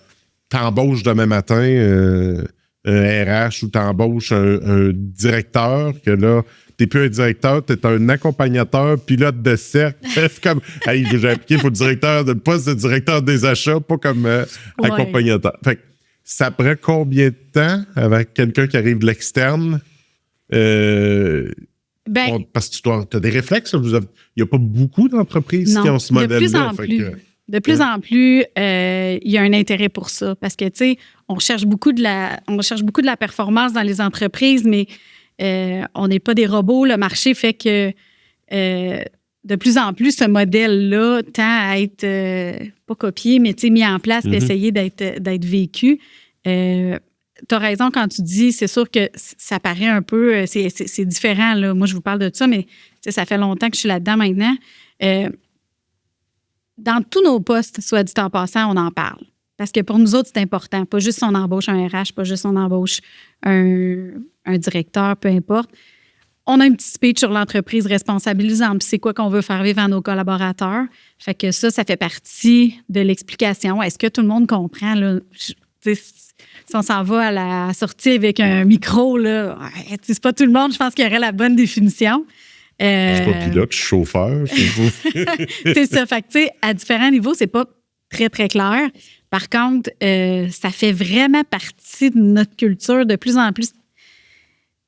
T'embauches demain matin un RH ou t'embauches un directeur que là, t'es plus un directeur, t'es un accompagnateur, pilote de cercle. C'est comme, hey, j'ai appliqué pour le poste de directeur des achats, pas comme accompagnateur. Fait que ça prend combien de temps avant quelqu'un qui arrive de l'externe? Parce que tu as des réflexes. Il n'y a pas beaucoup d'entreprises qui ont ce modèle-là. De plus en plus, il y a un intérêt pour ça. Parce que, tu sais, on recherche beaucoup de la performance dans les entreprises, mais on n'est pas des robots. Le marché fait que de plus en plus, ce modèle-là tend à être pas copié, mais mis en place et essayer d'être vécu. Tu as raison quand tu dis, c'est sûr que ça paraît un peu, c'est différent. Là. Moi, je vous parle de ça, mais ça fait longtemps que je suis là-dedans maintenant. Dans tous nos postes, soit dit en passant, on en parle. Parce que pour nous autres, c'est important. Pas juste si on embauche un RH, pas juste si on embauche un directeur, peu importe. On a un petit speech sur l'entreprise responsabilisante. Puis c'est quoi qu'on veut faire vivre à nos collaborateurs. Fait que ça fait partie de l'explication. Est-ce que tout le monde comprend? Là? Si on s'en va à la sortie avec un micro, là, c'est pas tout le monde, je pense qu'il y aurait la bonne définition. Je suis pas pilote, je suis chauffeur. C'est ça. Fait que, tu sais, à différents niveaux, c'est pas très, très clair. Par contre, ça fait vraiment partie de notre culture de plus en plus.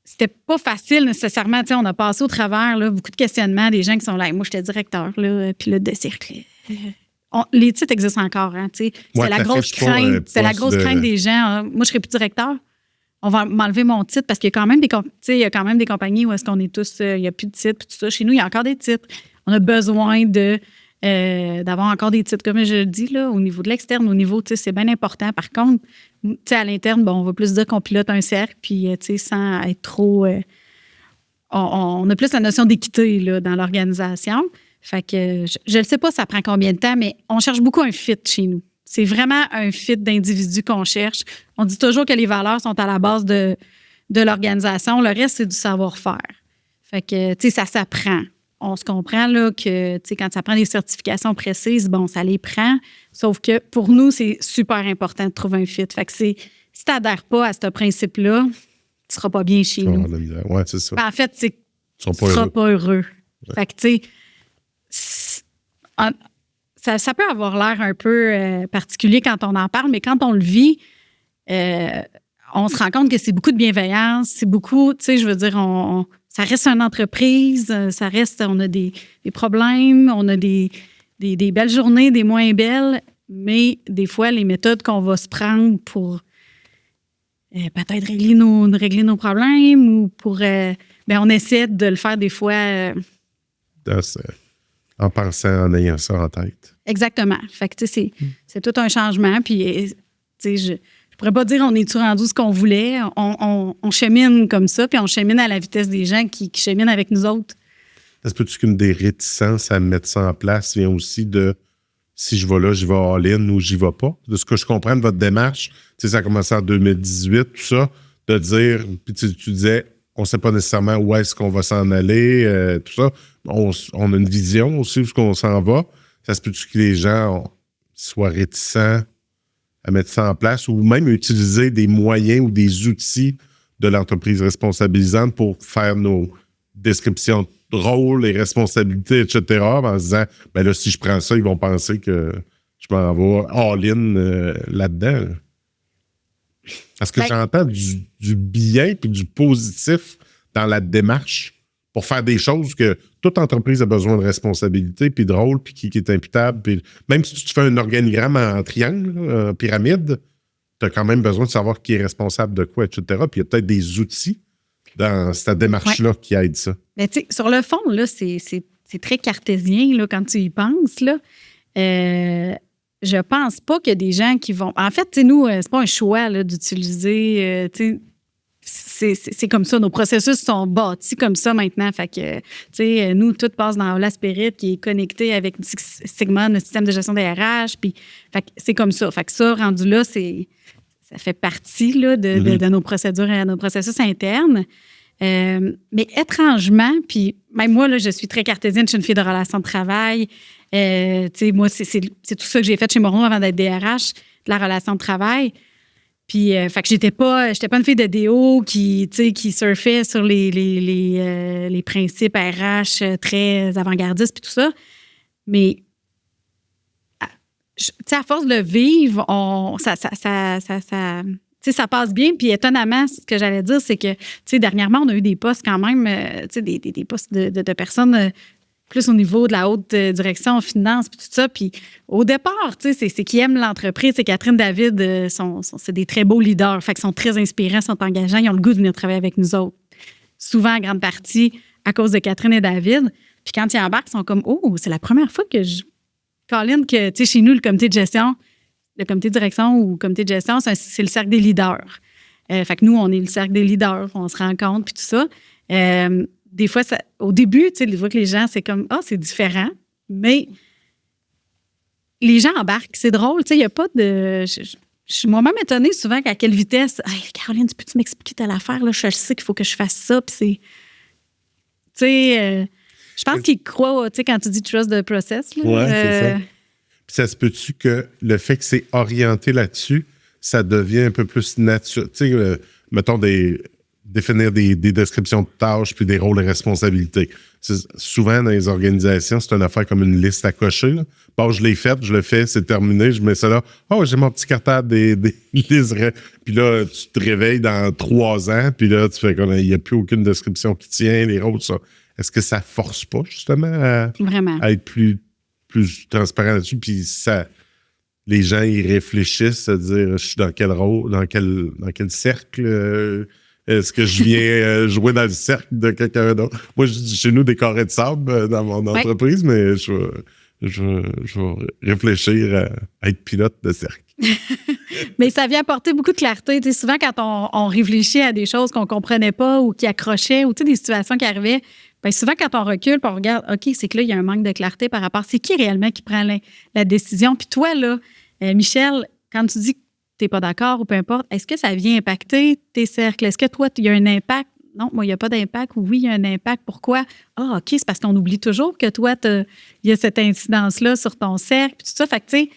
C'était pas facile nécessairement. Tu sais, on a passé au travers là, beaucoup de questionnements des gens qui sont là. Moi, j'étais directeur, là, pilote de cirque. Les titres existent encore. Hein, tu sais. C'est la grosse crainte. C'est la grosse crainte des gens. Hein. Moi, je serais plus directeur. On va m'enlever mon titre parce qu'il y a quand même des compagnies où est-ce qu'on est tous, il n'y a plus de titres, tout ça. Chez nous, il y a encore des titres. On a besoin d'avoir encore des titres, comme je le dis, là, au niveau de l'externe, au niveau, c'est bien important. Par contre, à l'interne, on va plus dire qu'on pilote un cercle, puis sans être trop... on a plus la notion d'équité là, dans l'organisation. Fait que je ne sais pas ça prend combien de temps, mais on cherche beaucoup un fit chez nous. C'est vraiment un fit d'individus qu'on cherche. On dit toujours que les valeurs sont à la base de l'organisation. Le reste, c'est du savoir-faire. Fait que, ça s'apprend. On se comprend là, que quand ça prend des certifications précises, bon, ça les prend. Sauf que pour nous, c'est super important de trouver un fit. Fait que si tu n'adhères pas à ce principe-là, tu ne seras pas bien chez nous. Ouais, c'est ça. En fait, tu ne seras pas heureux. Ouais. Fait que, tu sais, ça peut avoir l'air un peu particulier quand on en parle, mais quand on le vit, on se rend compte que c'est beaucoup de bienveillance, c'est beaucoup, tu sais, je veux dire, ça reste une entreprise, ça reste, on a des problèmes, on a des belles journées, des moins belles, mais des fois, les méthodes qu'on va se prendre pour peut-être régler nos problèmes ou pour... on essaie de le faire des fois... en pensant, en ayant ça en tête. Exactement. Fait que, tu sais, c'est tout un changement. Puis, tu sais, je pourrais pas dire on est-tu rendu ce qu'on voulait. On chemine comme ça, puis on chemine à la vitesse des gens qui cheminent avec nous autres. Est-ce que qu'une des réticences à mettre ça en place vient aussi de si je vais là, j'y vais all-in ou j'y vais pas? De ce que je comprends de votre démarche, tu sais, ça a commencé en 2018, tout ça, de dire, puis tu disais, on ne sait pas nécessairement où est-ce qu'on va s'en aller, tout ça. On a une vision aussi où on s'en va. Ça se peut-tu que les gens soient réticents à mettre ça en place ou même utiliser des moyens ou des outils de l'entreprise responsabilisante pour faire nos descriptions de rôles, les responsabilités, etc., en se disant, ben là, si je prends ça, ils vont penser que je m'en vais all-in là-dedans. Là. Parce que j'entends du bien et du positif dans la démarche pour faire des choses que toute entreprise a besoin de responsabilité, puis de rôle, puis qui est imputable. Puis même si tu fais un organigramme en triangle, en pyramide, tu as quand même besoin de savoir qui est responsable de quoi, etc. Puis il y a peut-être des outils dans cette démarche-là qui aident ça. Mais tu sais, sur le fond, là, c'est très cartésien là, quand tu y penses. Là. Je pense pas qu'il y a des gens qui vont... En fait, nous, c'est pas un choix là, d'utiliser... c'est comme ça. Nos processus sont bâtis comme ça maintenant. Fait que, nous, tout passe dans la Spirit qui est connecté avec Sigma, notre système de gestion des RH. Puis, fait que c'est comme ça. Fait que ça, rendu là, ça fait partie là, de nos procédures et nos processus internes. Mais étrangement, puis même moi, là, je suis très cartésienne, je suis une fille de relations de travail. Moi, c'est tout ça que j'ai fait chez Morneau avant d'être DRH, de la relation de travail. Puis, fait que j'étais pas une fille de DO qui surfait sur les principes RH très avant-gardistes puis tout ça. Mais, à force de le vivre, ça passe bien. Puis, étonnamment, ce que j'allais dire, c'est que, dernièrement, on a eu des postes quand même, des postes de personnes plus au niveau de la haute direction, finance, puis tout ça. Puis au départ, c'est qui aiment l'entreprise. C'est Catherine David, c'est des très beaux leaders. Fait qu'ils sont très inspirants, sont engageants. Ils ont le goût de venir travailler avec nous autres. Souvent, en grande partie, à cause de Catherine et David. Puis quand ils embarquent, ils sont comme, oh, c'est la première fois que Colin, que, chez nous, le comité de gestion, le comité de direction ou le comité de gestion, c'est le cercle des leaders. Fait que nous, on est le cercle des leaders. On se rencontre, puis tout ça. Des fois, au début, des fois que les gens, c'est comme, c'est différent, mais les gens embarquent. C'est drôle, il n'y a pas de... Je suis moi-même étonnée souvent à quelle vitesse, « Hey, Caroline, peux-tu m'expliquer telle affaire? Là, je sais qu'il faut que je fasse ça. » Puis c'est... je pense qu'ils croient, quand tu dis « trust the process ». Oui, c'est ça. Puis ça se peut-tu que le fait que c'est orienté là-dessus, ça devient un peu plus naturel? Mettons définir des descriptions de tâches puis des rôles et responsabilités. Souvent, dans les organisations, c'est une affaire comme une liste à cocher. Là. Bon, je l'ai faite, je le fais, c'est terminé, je mets ça là. Oh, j'ai mon petit cartable des listes. Puis là, tu te réveilles dans 3 ans, puis là, tu fais comme il n'y a plus aucune description qui tient, les rôles, ça. Est-ce que ça force pas, justement, à être plus transparent là-dessus? Puis les gens, ils réfléchissent à dire, je suis dans quel rôle, dans quel cercle... Est-ce que je viens jouer dans le cercle de quelqu'un d'autre? Moi, chez nous, des carrés de sable dans mon entreprise, mais je vais réfléchir à être pilote de cercle. Mais ça vient apporter beaucoup de clarté. T'sais, souvent, quand on réfléchit à des choses qu'on ne comprenait pas ou qui accrochaient ou des situations qui arrivaient, bien, souvent, quand on recule on regarde, OK, c'est que là, il y a un manque de clarté par rapport à c'est qui réellement qui prend la décision. Puis toi, là, Michel, quand tu dis que tu n'es pas d'accord ou peu importe, est-ce que ça vient impacter tes cercles? Est-ce que toi, il y a un impact? Non, moi, il n'y a pas d'impact. Ou oui, il y a un impact. Pourquoi? Ah, OK, c'est parce qu'on oublie toujours que toi, il y a cette incidence-là sur ton cercle. Puis tout ça, fait que, tu sais,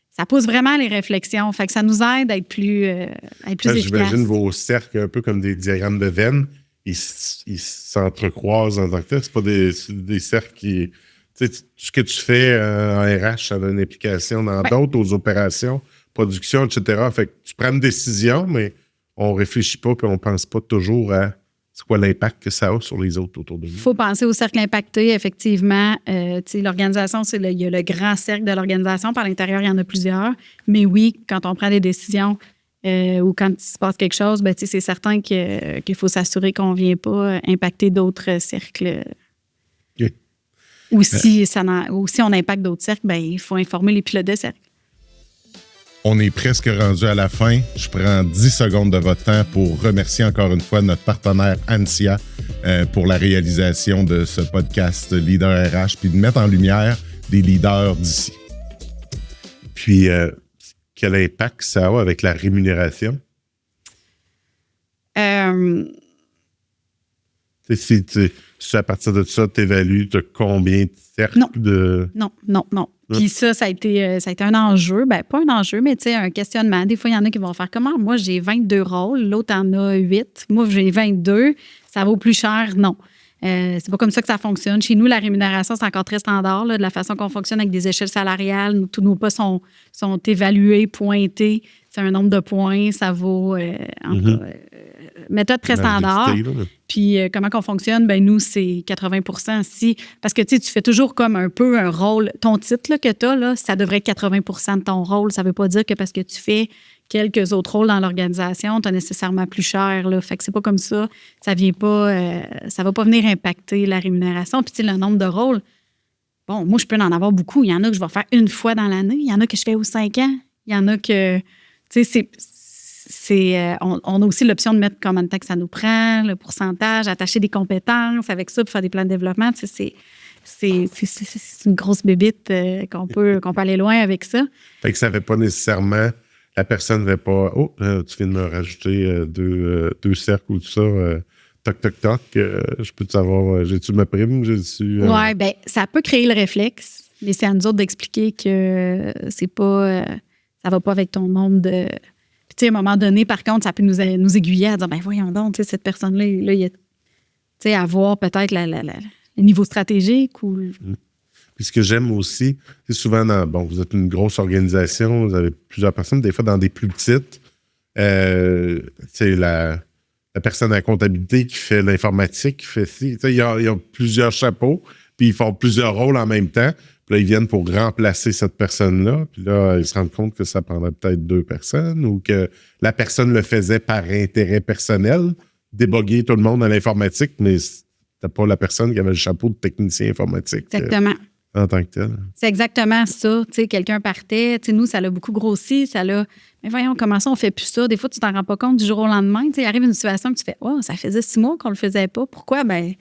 ça pousse vraiment les réflexions. Fait que ça nous aide à être plus efficace. J'imagine vos cercles un peu comme des diagrammes de veine. Ils s'entrecroisent en tant que tel. C'est pas des cercles qui... Tu sais, ce que tu fais en RH, ça a une implication dans d'autres, aux opérations, production, etc. Fait que tu prends une décision, mais on réfléchit pas et on pense pas toujours à c'est quoi l'impact que ça a sur les autres autour de nous. Il faut penser au cercle impacté, effectivement. L'organisation, il y a le grand cercle de l'organisation. Par l'intérieur, il y en a plusieurs. Mais oui, quand on prend des décisions ou quand il se passe quelque chose, c'est certain qu'il faut s'assurer qu'on ne vient pas impacter d'autres cercles. Okay. Ou si on impacte d'autres cercles, il faut informer les pilotes de cercle. On est presque rendu à la fin. Je prends 10 secondes de votre temps pour remercier encore une fois notre partenaire ANSIA pour la réalisation de ce podcast Leader RH, puis de mettre en lumière des leaders d'ici. Puis, quel impact ça a avec la rémunération? Si à partir de ça, tu évalues combien de cercles de... Non. Puis ça a été un enjeu. Pas un enjeu, mais un questionnement. Des fois, il y en a qui vont faire comment? Moi, j'ai 22 rôles, l'autre en a 8. Moi, j'ai 22. Ça vaut plus cher? Non. C'est pas comme ça que ça fonctionne. Chez nous, la rémunération, c'est encore très standard, là, de la façon qu'on fonctionne avec des échelles salariales. Tous nos postes sont évalués, pointés. C'est un nombre de points. Ça vaut, méthode très standard. Puis comment qu'on fonctionne, ben nous, c'est 80 si. Parce que tu fais toujours comme un peu un rôle. Ton titre là, que tu as, là, ça devrait être 80 de ton rôle. Ça ne veut pas dire que parce que tu fais quelques autres rôles dans l'organisation, tu as nécessairement plus cher. Là. Fait que c'est pas comme ça. Ça vient pas. Ça va pas venir impacter la rémunération. Puis le nombre de rôles. Bon, moi, je peux en avoir beaucoup. Il y en a que je vais faire une fois dans l'année. Il y en a que je fais aux 5 ans. Il y en a que. Tu sais, on a aussi l'option de mettre combien de temps que ça nous prend, le pourcentage, attacher des compétences avec ça pour faire des plans de développement. C'est une grosse bébite qu'on peut aller loin avec ça. Fait que ça ne fait pas nécessairement... La personne ne va pas... Oh, tu viens de me rajouter deux cercles ou tout ça. Toc, toc, toc. Je peux te savoir, j'ai-tu ma prime? Oui, bien, ça peut créer le réflexe, mais c'est à nous autres d'expliquer que c'est pas... ça va pas avec ton nombre de... Puis, tu sais, à un moment donné, par contre, ça peut nous aiguiller à dire, ben voyons donc, tu sais, cette personne-là, il y a... Tu sais, avoir peut-être le niveau stratégique ou... Puis ce que j'aime aussi, c'est souvent vous êtes une grosse organisation, vous avez plusieurs personnes, des fois dans des plus petites, c'est la personne à la comptabilité qui fait l'informatique, qui fait ci. Il y a plusieurs chapeaux, puis ils font plusieurs rôles en même temps. Puis là, ils viennent pour remplacer cette personne-là. Puis là, ils se rendent compte que ça prendrait peut-être 2 personnes ou que la personne le faisait par intérêt personnel, déboguer tout le monde à l'informatique, mais c'était pas la personne qui avait le chapeau de technicien informatique. Exactement. En tant que tel. C'est exactement ça. Tu sais, quelqu'un partait. Tu sais, nous, ça l'a beaucoup grossi. Mais voyons, comment ça, on fait plus ça? Des fois, tu t'en rends pas compte du jour au lendemain. Tu sais, il arrive une situation que tu fais, oh, ça faisait 6 mois qu'on le faisait pas. Pourquoi? Ben,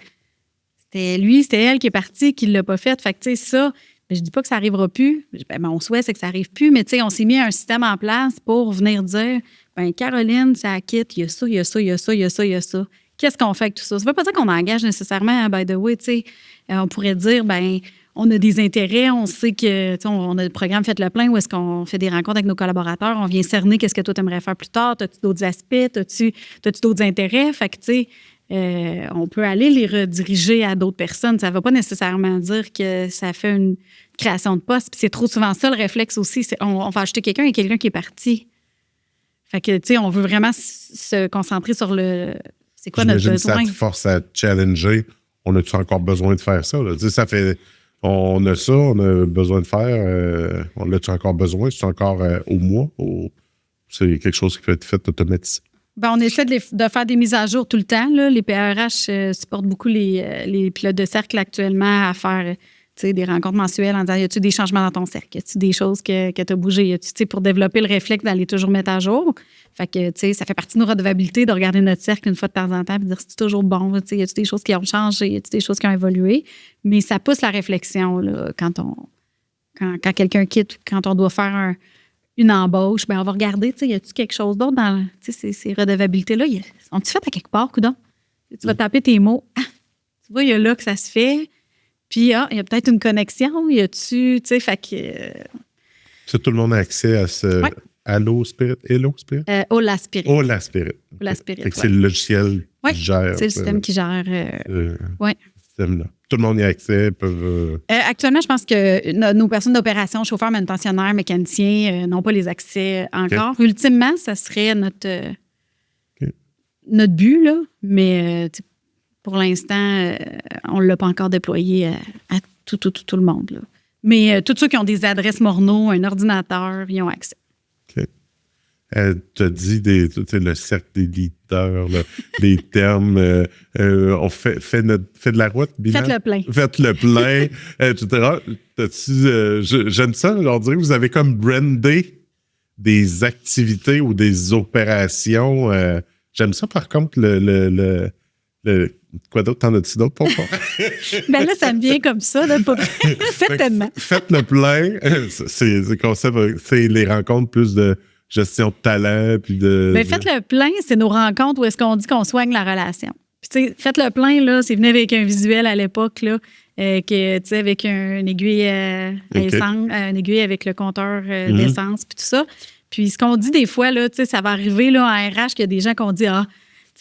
c'était elle qui est partie, qui l'a pas fait. Fait que, tu sais, ça, je dis pas que ça arrivera plus. Ben, mon souhait, c'est que ça arrive plus. Mais, tu sais, on s'est mis un système en place pour venir dire, ben, Caroline, ça quitte, il y a ça, il y a ça, il y a ça, il y a ça, il y a ça. Qu'est-ce qu'on fait avec tout ça? Ça veut pas dire qu'on engage nécessairement, by the way, tu sais. On pourrait dire, ben, on a des intérêts, on sait que, on a le programme Faites le plein où est-ce qu'on fait des rencontres avec nos collaborateurs, on vient cerner qu'est-ce que toi, tu aimerais faire plus tard, as-tu d'autres aspects, as-tu d'autres intérêts? Fait que, tu sais, on peut aller les rediriger à d'autres personnes. Ça ne veut pas nécessairement dire que ça fait une création de poste. Puis c'est trop souvent ça, le réflexe aussi. On va ajouter quelqu'un et quelqu'un qui est parti. Fait que, tu sais, on veut vraiment se concentrer sur c'est quoi notre besoin. Ça te force à challenger. On a-tu encore besoin de faire ça? Là? Tu sais, ça fait... On a ça, on a besoin de faire. On l'a-tu encore besoin? C'est encore au mois? C'est quelque chose qui peut être fait automatiquement? Ben, on essaie de faire des mises à jour tout le temps. Là. Les PRH supportent beaucoup les pilotes de cercle actuellement à faire des rencontres mensuelles en disant, y a-tu des changements dans ton cercle? Y a-tu des choses que tu as bougées? Y a-tu, pour développer le réflexe d'aller toujours mettre à jour? Fait que, ça fait partie de nos redevabilités de regarder notre cercle une fois de temps en temps et de dire, c'est toujours bon? Y a-tu des choses qui ont changé? Y a-tu des choses qui ont évolué? Mais ça pousse la réflexion là, quand quelqu'un quitte, quand on doit faire une embauche, ben on va regarder, y a-tu quelque chose d'autre dans ces redevabilités-là? Sont-ils faites à quelque part, coudonc? Tu vas taper tes mots. Ah, tu vois, il y a là que ça se fait. Puis, il y a peut-être une connexion. Y a-tu, fait que... Ça, tout le monde a accès à ce... Ouais. Hello Spirit? Ola Spirit. Ola Spirit. Ola Spirit, c'est le logiciel qui gère. C'est le système qui gère. Oui. Système-là. Tout le monde y a accès, peuvent... Actuellement, je pense que nos personnes d'opération, chauffeurs, manutentionnaires, mécaniciens, n'ont pas les accès encore. Okay. Ultimement, ça serait notre but, là. Mais pour l'instant, on ne l'a pas encore déployé à tout le monde, là. Mais tous ceux qui ont des adresses Morneau, un ordinateur, ils ont accès. OK. Tu as dit le cercle des leaders, des termes. On fait de la route, bilan. Faites le plein. Faites le plein, etc. J'aime ça. On dirait que vous avez comme brandé des activités ou des opérations. J'aime ça, par contre, quoi d'autre? T'en as-tu d'autres pour moi? Ben là, ça me vient comme ça. Là, faites tellement. Faites le plein. C'est le concept, c'est les rencontres plus de gestion de talent. Puis ben, faites le plein, c'est nos rencontres où est-ce qu'on dit qu'on soigne la relation. Puis, tu sais, faites le plein, là, c'est venu avec un visuel à l'époque, là, avec une aiguille à essence, une aiguille avec le compteur d'essence, puis tout ça. Puis, ce qu'on dit des fois, là, ça va arriver là, en RH qu'il y a des gens qui ont dit,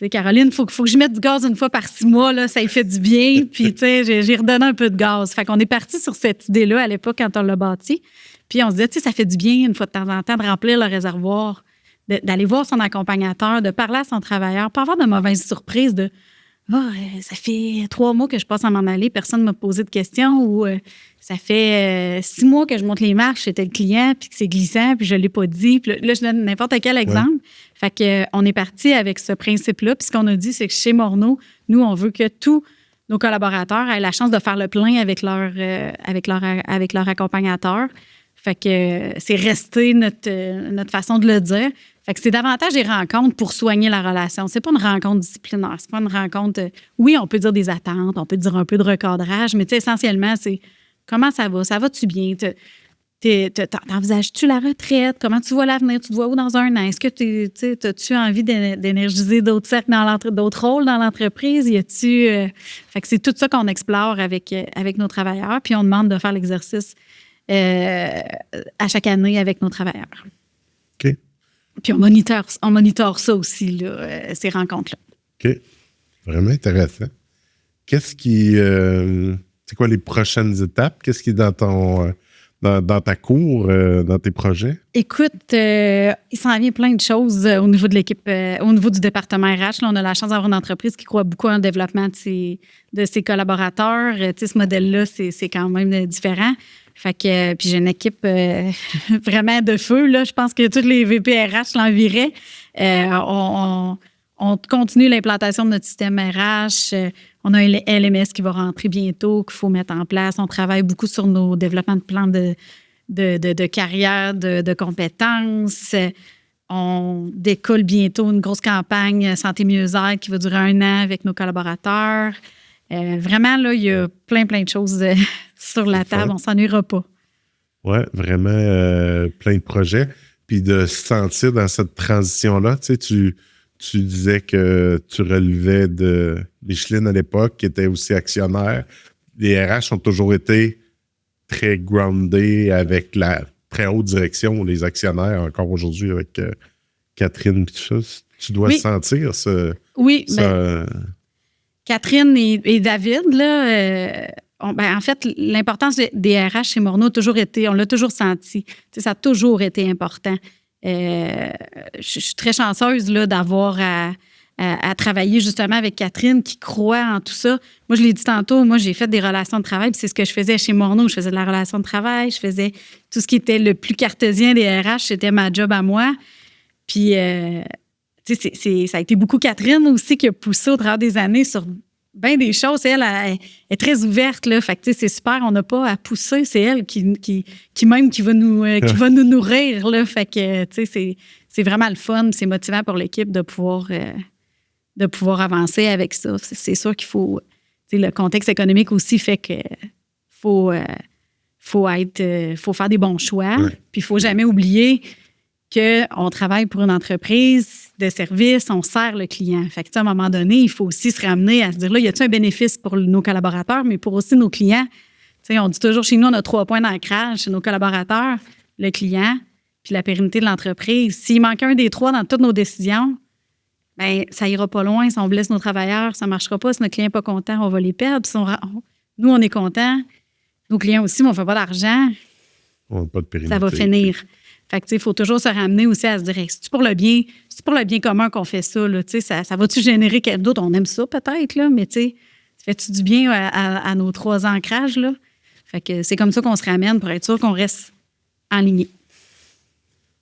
sais, Caroline, il faut que j'y mette du gaz une fois par 6 mois, là, ça y fait du bien. Puis, tu sais, j'ai redonné un peu de gaz. Fait qu'on est parti sur cette idée-là à l'époque quand on l'a bâti. Puis, on se disait, tu sais, ça fait du bien une fois de temps en temps de remplir le réservoir, d'aller voir son accompagnateur, de parler à son travailleur, pas avoir de mauvaises surprises de ça fait 3 mois que je passe à m'en aller, personne ne m'a posé de questions, ou ça fait 6 mois que je monte les marches, c'était le client, puis que c'est glissant, puis je ne l'ai pas dit. Puis là, je donne n'importe quel exemple. Ouais. Fait qu'on est parti avec ce principe-là. Puis ce qu'on a dit, c'est que chez Morneau, nous, on veut que tous nos collaborateurs aient la chance de faire le plein avec leur accompagnateur. Fait que c'est resté notre façon de le dire. Fait que c'est davantage des rencontres pour soigner la relation. C'est pas une rencontre disciplinaire. C'est pas une rencontre... oui, on peut dire des attentes, on peut dire un peu de recadrage, mais essentiellement, c'est comment ça va? Ça va-tu bien? T'envisages-tu la retraite? Comment tu vois l'avenir? Tu te vois où dans un an? Est-ce que as-tu envie d'énergiser d'autres cercles d'autres rôles dans l'entreprise? Fait que c'est tout ça qu'on explore avec nos travailleurs, puis on demande de faire l'exercice à chaque année avec nos travailleurs. OK. Puis on moniteur ça aussi, là, ces rencontres-là. OK. Vraiment intéressant. Qu'est-ce qui... c'est quoi les prochaines étapes? Qu'est-ce qui est dans ton... Dans ta cour, dans tes projets? Écoute, il s'en vient plein de choses au niveau de l'équipe, au niveau du département RH. Là, on a la chance d'avoir une entreprise qui croit beaucoup en le développement de ses collaborateurs. Ce modèle-là, c'est quand même différent. Fait que, puis j'ai une équipe vraiment de feu. Là. Je pense que tous les VP RH l'enviraient. On continue l'implantation de notre système RH. On a un LMS qui va rentrer bientôt, qu'il faut mettre en place. On travaille beaucoup sur nos développements de plans de carrière, de compétences. On décolle bientôt une grosse campagne santé mieux-être qui va durer 1 an avec nos collaborateurs. Vraiment, là, il y a plein de choses sur la table. On ne s'ennuiera pas. Oui, vraiment plein de projets. Puis de se sentir dans cette transition-là, tu disais que tu relevais de Micheline à l'époque, qui était aussi actionnaire. Les RH ont toujours été très groundés avec la très haute direction, les actionnaires, encore aujourd'hui avec Catherine et tout ça. Tu dois sentir ce... Oui, Catherine et David, là, en fait, l'importance des RH chez Morneau a toujours été, on l'a toujours senti. Ça a toujours été important. Je suis très chanceuse là, d'avoir à travailler justement avec Catherine qui croit en tout ça. Moi, je l'ai dit tantôt, moi, j'ai fait des relations de travail, puis c'est ce que je faisais chez Morneau. Je faisais de la relation de travail, je faisais tout ce qui était le plus cartésien des RH, c'était ma job à moi. Puis, ça a été beaucoup Catherine aussi qui a poussé au travers des années sur bien des choses. Elle est très ouverte, là. Fait que, c'est super, on n'a pas à pousser. C'est elle qui va nous nourrir, là. Fait que, c'est vraiment le fun. C'est motivant pour l'équipe de pouvoir avancer avec ça. C'est sûr qu'il faut... le contexte économique aussi fait que faut faire des bons choix. Ouais. Puis il ne faut jamais oublier qu'on travaille pour une entreprise de service, on sert le client. Fait que, à un moment donné, il faut aussi se ramener à se dire, là, y a-t-il un bénéfice pour nos collaborateurs, mais pour aussi nos clients? T'sais, on dit toujours, chez nous, on a 3 points d'ancrage. Chez nos collaborateurs, le client, puis la pérennité de l'entreprise. S'il manque un des 3 dans toutes nos décisions, bien, ça ira pas loin. Si on blesse nos travailleurs, ça ne marchera pas. Si notre client n'est pas content, on va les perdre. Si nous, on est contents, nos clients aussi, mais on ne fait pas d'argent, on n'a pas de pérennité. Ça va finir. Fait que, il faut toujours se ramener aussi à se dire, c'est pour le bien commun qu'on fait ça, là, ça va-tu générer quelque chose? On aime ça peut-être, là, mais ça fait-tu du bien à nos 3 ancrages, là? Fait que c'est comme ça qu'on se ramène pour être sûr qu'on reste aligné.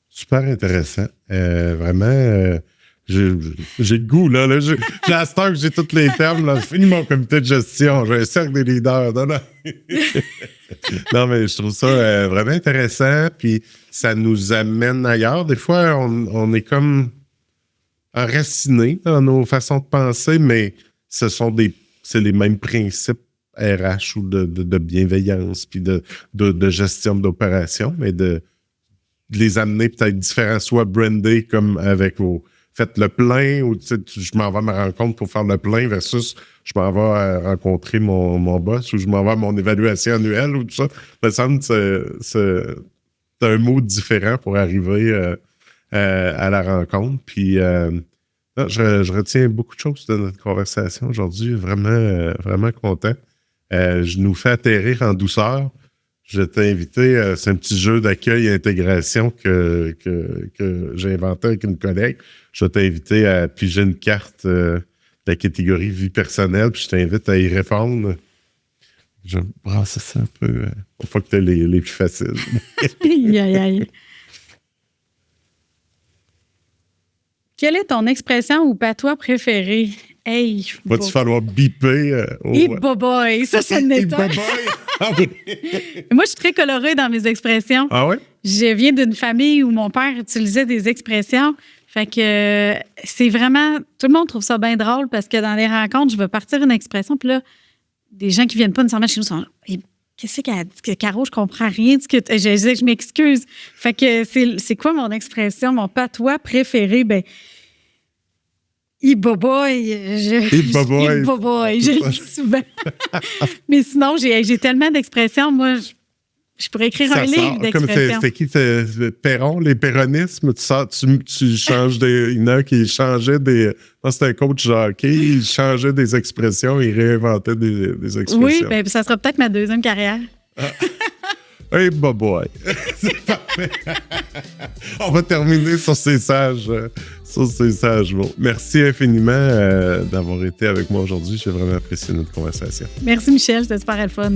Super intéressant. Vraiment, j'ai le goût, là. J'ai à cette heure que j'ai tous les termes, là. J'ai fini mon comité de gestion. J'ai un cercle des leaders. Non, mais je trouve ça vraiment intéressant. Puis ça nous amène ailleurs. Des fois, on est comme enracinés dans nos façons de penser, mais c'est les mêmes principes RH ou de bienveillance puis de gestion d'opération, mais de les amener peut-être différents, soit brandés comme avec vos... Faites le plein ou je m'en vais à ma rencontre pour faire le plein versus je m'en vais rencontrer mon boss ou je m'en vais à mon évaluation annuelle ou tout ça. Il me semble que c'est un mot différent pour arriver à la rencontre. Puis Non, je retiens beaucoup de choses de notre conversation aujourd'hui. Vraiment, vraiment content. Je nous fais atterrir en douceur. Je t'ai invité, c'est un petit jeu d'accueil et intégration que j'ai inventé avec une collègue. Je vais t'inviter à piger une carte de la catégorie vie personnelle, puis je t'invite à y répondre. Je vais brasser ça un peu. Pour pas que tu aies les plus faciles. Aïe, aïe, aïe. Quelle est ton expression ou patois préférée? Hey, Va-tu falloir biper? Boboy, ça n'est un. Ah oui. Moi, je suis très colorée dans mes expressions. Ah ouais? Je viens d'une famille où mon père utilisait des expressions. Fait que c'est vraiment... Tout le monde trouve ça bien drôle parce que dans les rencontres, je vais partir une expression, puis là, des gens qui viennent pas nécessairement chez nous sont là, hey, qu'est-ce qu'elle dit? Caro, je comprends rien de ce que je m'excuse. Fait que c'est quoi mon expression, mon patois préféré? Ben, Iboboy, je le dis souvent. Mais sinon, j'ai tellement d'expressions. Moi, je pourrais écrire un livre d'expressions. C'était qui? Perron, les péronismes? Tu changes des... Il y en a qui changeaient des... Non, c'était un coach de hockey. Il changeait des expressions. Il réinventait des expressions. Oui, bien, ça sera peut-être ma deuxième carrière. Hey, boy. C'est parfait. On va terminer sur ces sages mots. Merci infiniment d'avoir été avec moi aujourd'hui. J'ai vraiment apprécié notre conversation. Merci, Michel. C'était super le fun.